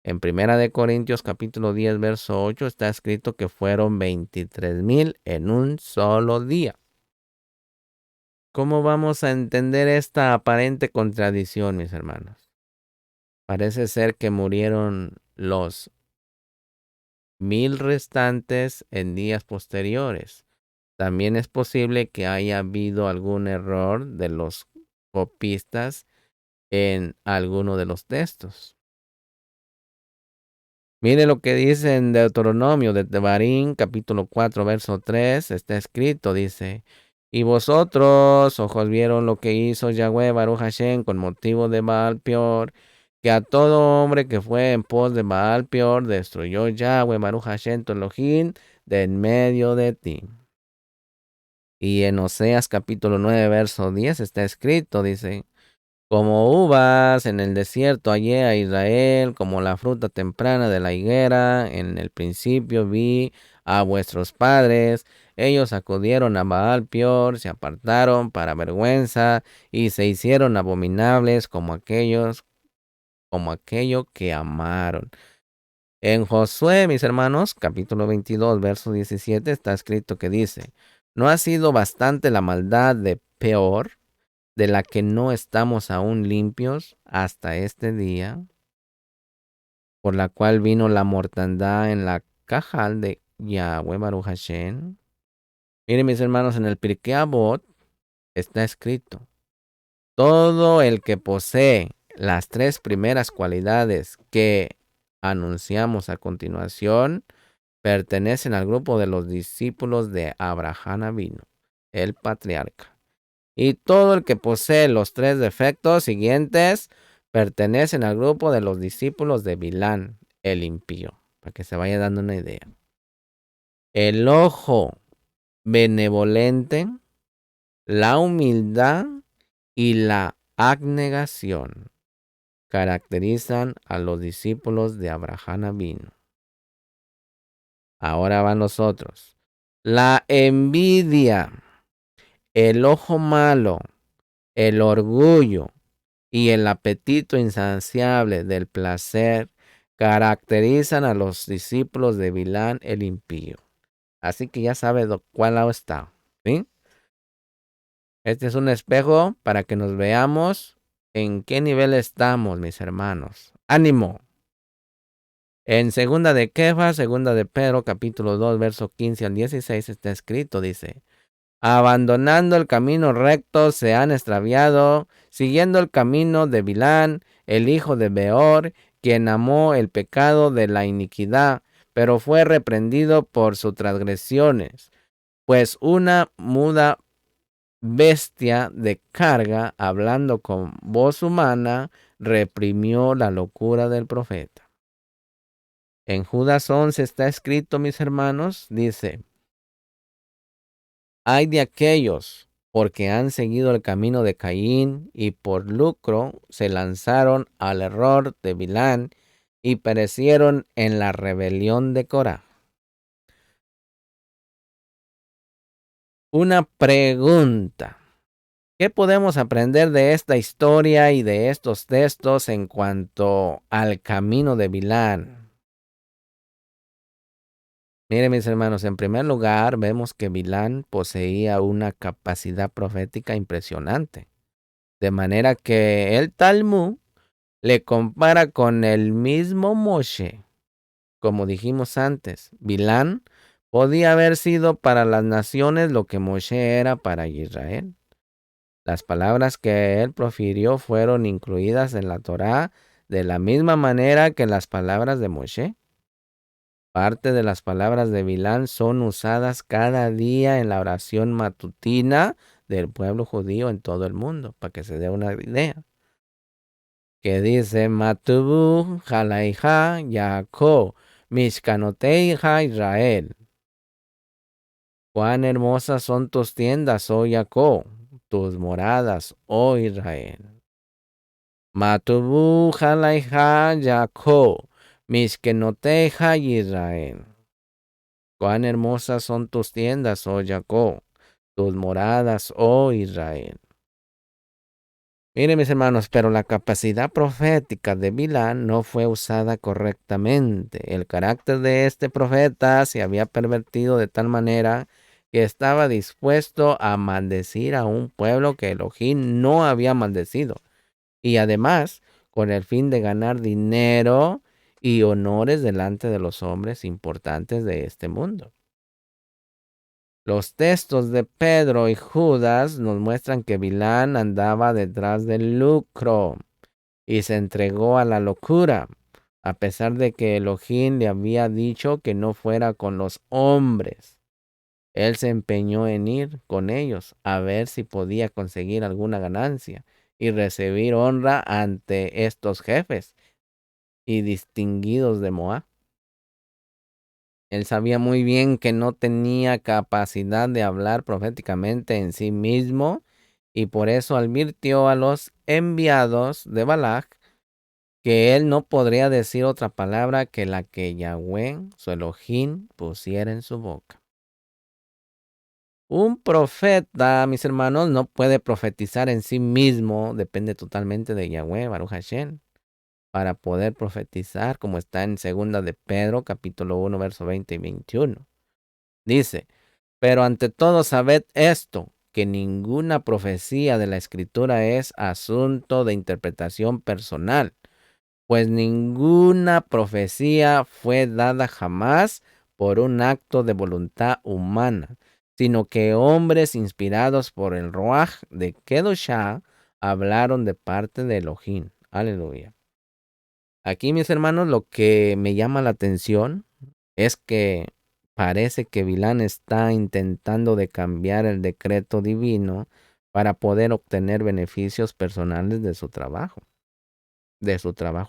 En 1 Corintios capítulo 10, verso 8 está escrito que fueron 23,000 en un solo día. ¿Cómo vamos a entender esta aparente contradicción, mis hermanos? Parece ser que murieron los 1,000 restantes en días posteriores. También es posible que haya habido algún error de los copistas en alguno de los textos. Mire lo que dice en Deuteronomio de Devarim, capítulo 4, verso 3, está escrito, dice: y vosotros, ojos, vieron lo que hizo Yahweh Baruch Hashem con motivo de Baal Peor, que a todo hombre que fue en pos de Baal Peor destruyó Yahweh Baruch Hashem tu Elohim de en medio de ti. Y en Oseas capítulo 9, verso 10 está escrito, dice: como uvas en el desierto hallé a Israel, como la fruta temprana de la higuera, en el principio vi a vuestros padres. Ellos acudieron a Baal Peor, se apartaron para vergüenza y se hicieron abominables como aquello que amaron. En Josué, mis hermanos, capítulo 22, verso 17, está escrito que dice: ¿no ha sido bastante la maldad de Peor, de la que no estamos aún limpios hasta este día, por la cual vino la mortandad en la cajal de Yahweh Baruch Hashem? Miren, mis hermanos, en el Pirkei Avot está escrito: todo el que posee las tres primeras cualidades que anunciamos a continuación pertenecen al grupo de los discípulos de Abraham Avinu, el patriarca. Y todo el que posee los tres defectos siguientes pertenecen al grupo de los discípulos de Bilán, el impío, para que se vaya dando una idea. El ojo benevolente, la humildad y la abnegación caracterizan a los discípulos de Abraham Avinu. Ahora van los otros. La envidia, el ojo malo, el orgullo y el apetito insaciable del placer caracterizan a los discípulos de Bilán el impío. Así que ya sabe de cuál lado está, ¿sí? Este es un espejo para que nos veamos en qué nivel estamos, mis hermanos. ¡Ánimo! En segunda de Kefas, segunda de Pedro, capítulo 2, verso 15 al 16 está escrito, dice: abandonando el camino recto se han extraviado, siguiendo el camino de Bilán, el hijo de Beor, quien amó el pecado de la iniquidad, pero fue reprendido por sus transgresiones, pues una muda bestia de carga, hablando con voz humana, reprimió la locura del profeta. En Judas 11 está escrito, mis hermanos, dice: hay de aquellos porque han seguido el camino de Caín y por lucro se lanzaron al error de Bilán y perecieron en la rebelión de Corá. Una pregunta. ¿Qué podemos aprender de esta historia y de estos textos en cuanto al camino de Bilán? Miren, mis hermanos, en primer lugar vemos que Bilán poseía una capacidad profética impresionante, de manera que el Talmud le compara con el mismo Moshe. Como dijimos antes, Bilán podía haber sido para las naciones lo que Moshe era para Israel. Las palabras que él profirió fueron incluidas en la Torá de la misma manera que las palabras de Moshe. Parte de las palabras de Bilán son usadas cada día en la oración matutina del pueblo judío en todo el mundo, para que se dé una idea. Que dice: Matubu Jalaija Yaakov, Mishkanoteija Israel. Cuán hermosas son tus tiendas, oh Jacob, tus moradas, oh Israel. Matubu Jalaija Jacob, Mishkanoteija Israel. Cuán hermosas son tus tiendas, oh Jacob, tus moradas, oh Israel. Miren, mis hermanos, pero la capacidad profética de Bilán no fue usada correctamente. El carácter de este profeta se había pervertido de tal manera que estaba dispuesto a maldecir a un pueblo que Elohim no había maldecido. Y además, con el fin de ganar dinero y honores delante de los hombres importantes de este mundo. Los textos de Pedro y Judas nos muestran que Bilán andaba detrás del lucro y se entregó a la locura, a pesar de que Elohim le había dicho que no fuera con los hombres. Él se empeñó en ir con ellos a ver si podía conseguir alguna ganancia y recibir honra ante estos jefes y distinguidos de Moab. Él sabía muy bien que no tenía capacidad de hablar proféticamente en sí mismo y por eso advirtió a los enviados de Balac que él no podría decir otra palabra que la que Yahweh, su Elohim, pusiera en su boca. Un profeta, mis hermanos, no puede profetizar en sí mismo, depende totalmente de Yahweh, Baruch Hashem, para poder profetizar, como está en 2 de Pedro, capítulo 1, verso 20 y 21. Dice: pero ante todo sabed esto, que ninguna profecía de la Escritura es asunto de interpretación personal, pues ninguna profecía fue dada jamás por un acto de voluntad humana, sino que hombres inspirados por el Ruaj de Kedoshá hablaron de parte de Elohim. Aleluya. Aquí, mis hermanos, lo que me llama la atención es que parece que Bilán está intentando de cambiar el decreto divino para poder obtener beneficios personales de su trabajo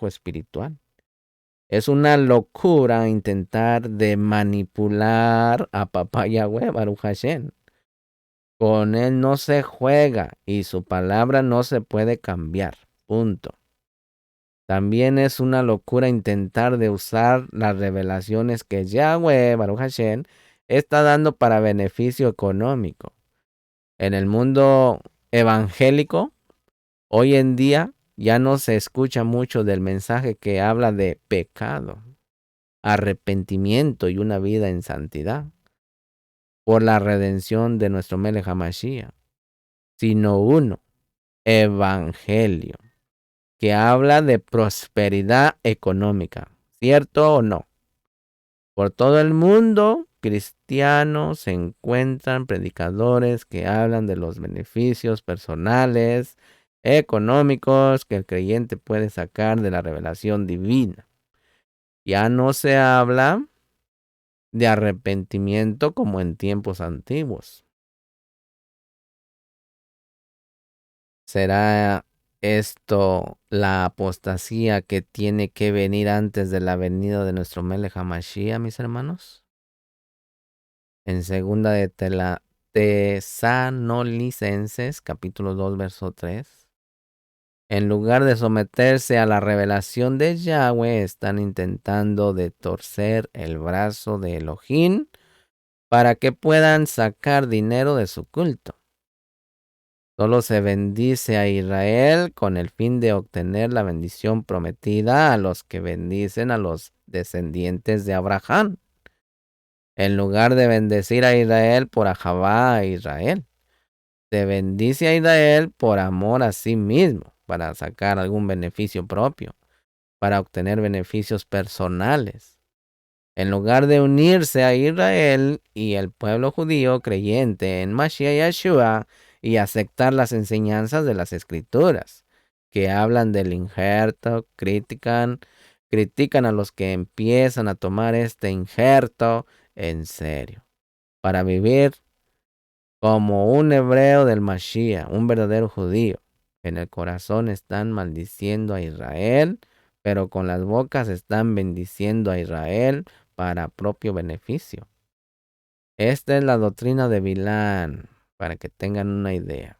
espiritual. Es una locura intentar de manipular a Papá Yahweh, Baruch Hashem. Con él no se juega y su palabra no se puede cambiar. Punto. También es una locura intentar de usar las revelaciones que Yahweh, Baruch Hashem, está dando para beneficio económico. En el mundo evangélico, hoy en día ya no se escucha mucho del mensaje que habla de pecado, arrepentimiento y una vida en santidad por la redención de nuestro Melech HaMashiach, sino uno, evangelio, que habla de prosperidad económica. ¿Cierto o no? Por todo el mundo cristiano se encuentran predicadores que hablan de los beneficios personales, económicos que el creyente puede sacar de la revelación divina. Ya no se habla de arrepentimiento como en tiempos antiguos. ¿Será esto la apostasía que tiene que venir antes de la venida de nuestro Melech HaMashiach, mis hermanos? En segunda de Tesanolicenses, capítulo 2, verso 3. En lugar de someterse a la revelación de Yahweh, están intentando de torcer el brazo de Elohim para que puedan sacar dinero de su culto. Solo se bendice a Israel con el fin de obtener la bendición prometida a los que bendicen a los descendientes de Abraham, en lugar de bendecir a Israel por Ahabá a Israel. Se bendice a Israel por amor a sí mismo, para sacar algún beneficio propio, para obtener beneficios personales. En lugar de unirse a Israel y el pueblo judío creyente en Mashiach Yeshua y aceptar las enseñanzas de las Escrituras, que hablan del injerto, critican a los que empiezan a tomar este injerto en serio, para vivir como un hebreo del Mashiach, un verdadero judío. En el corazón están maldiciendo a Israel, pero con las bocas están bendiciendo a Israel para propio beneficio. Esta es la doctrina de Bilán, para que tengan una idea.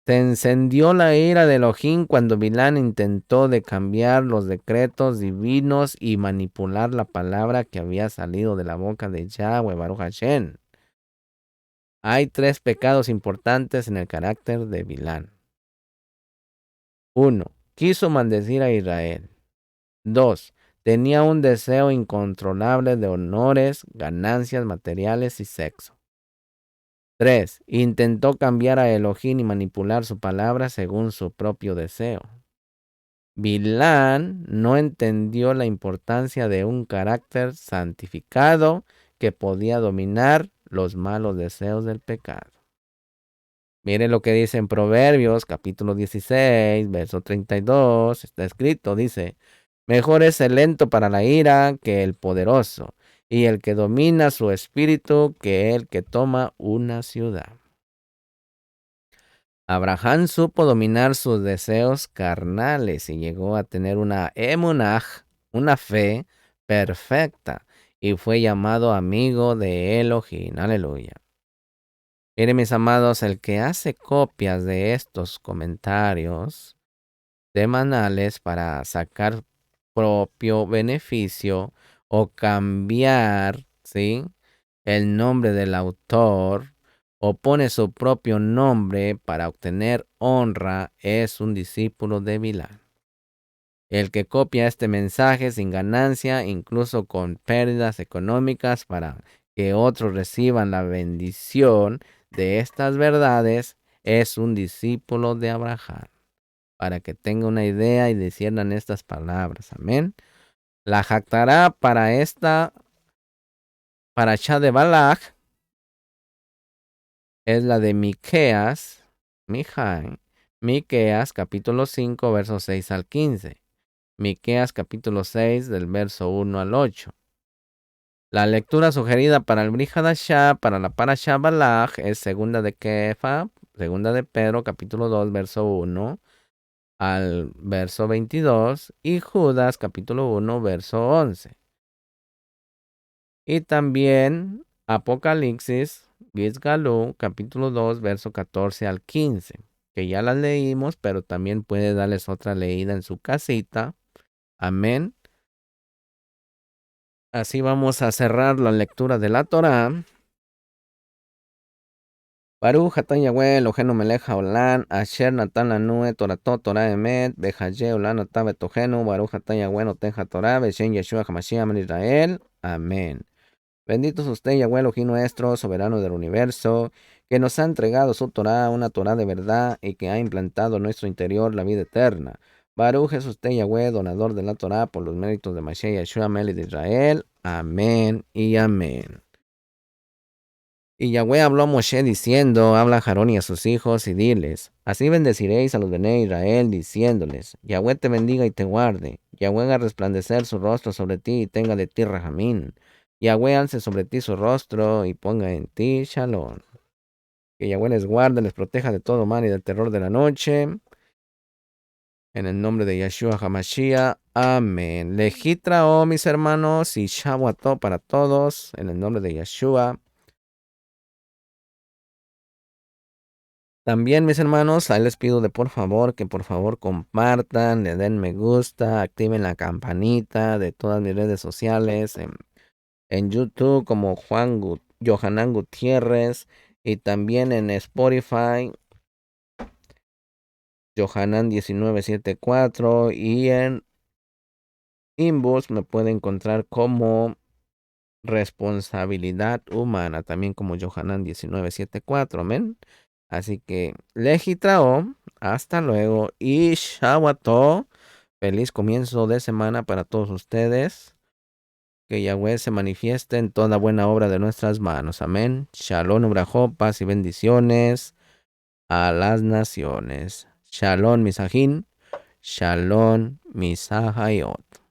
Se encendió la ira de Elohim cuando Bilán intentó de cambiar los decretos divinos y manipular la palabra que había salido de la boca de Yahweh Baruch Hashem. Hay 3 pecados importantes en el carácter de Bilán. 1. Quiso maldecir a Israel. 2. Tenía un deseo incontrolable de honores, ganancias materiales y sexo. 3. Intentó cambiar a Elohim y manipular su palabra según su propio deseo. Bilán no entendió la importancia de un carácter santificado que podía dominar los malos deseos del pecado. Mire lo que dice en Proverbios, capítulo 16, verso 32. Está escrito, dice, mejor es el lento para la ira que el poderoso, y el que domina su espíritu que el que toma una ciudad. Abraham supo dominar sus deseos carnales y llegó a tener una emunah, una fe perfecta, y fue llamado amigo de Elohim. Aleluya. Miren, mis amados, el que hace copias de estos comentarios semanales para sacar propio beneficio o cambiar, ¿sí?, el nombre del autor o pone su propio nombre para obtener honra es un discípulo de Bilán. El que copia este mensaje sin ganancia, incluso con pérdidas económicas para que otros reciban la bendición de estas verdades, es un discípulo de Abraham. Para que tenga una idea y disciernan estas palabras. Amén. La jactará para esta parashá de Balak es la de Miqueas, capítulo 5, versos 6 al 15. Miqueas, capítulo 6, del verso 1 al 8. La lectura sugerida para el Brit Hadashah, para la parashá Balak, es segunda de Pedro, capítulo 2, verso 1 al verso 22, y Judas, capítulo 1, verso 11. Y también Apocalipsis, Gizgalú, capítulo 2, verso 14 al 15, que ya las leímos, pero también puede darles otra leída en su casita. Amén. Así vamos a cerrar la lectura de la Torá. Baruch atah Yahweh Eloheinu melech haolam, asher natan lanu et torato Torah emet, behaye olam atah betohenu, Baruch atah Yahweh noten haTorah, beshem Yeshua HaMashiach ben Israel. Amén. Bendito es usted, Yahweh Elohim nuestro, soberano del universo, que nos ha entregado su Torah, una Torah de verdad, y que ha implantado en nuestro interior la vida eterna. Baruch es usted, Yahweh, donador de la Torah, por los méritos de Mashiach Yeshua, Melech de Israel. Amén y amén. Y Yahweh habló a Moshe diciendo, habla a Aarón y a sus hijos, y diles, así bendeciréis a los de Israel, diciéndoles, Yahweh te bendiga y te guarde. Yahweh haga resplandecer su rostro sobre ti y tenga de ti rajamín. Yahweh alce sobre ti su rostro y ponga en ti shalom. Que Yahweh les guarde, les proteja de todo mal y del terror de la noche. En el nombre de Yeshua HaMashiach. Amén. Lejitra, oh mis hermanos, y Shavuot para todos. En el nombre de Yeshua. También, mis hermanos, ahí les pido que por favor compartan, le den me gusta, activen la campanita de todas mis redes sociales, en YouTube como Johanan Gutiérrez, y también en Spotify, Johanan 1974, y en Inbox me puede encontrar como Responsabilidad Humana, también como Johanan 1974, amén. Así que, Legitrao, hasta luego, y Shawato, feliz comienzo de semana para todos ustedes. Que Yahweh se manifieste en toda buena obra de nuestras manos, amén. Shalom, Ubrajó, paz y bendiciones a las naciones. Shalom, Misajín. Shalom, Misahayot.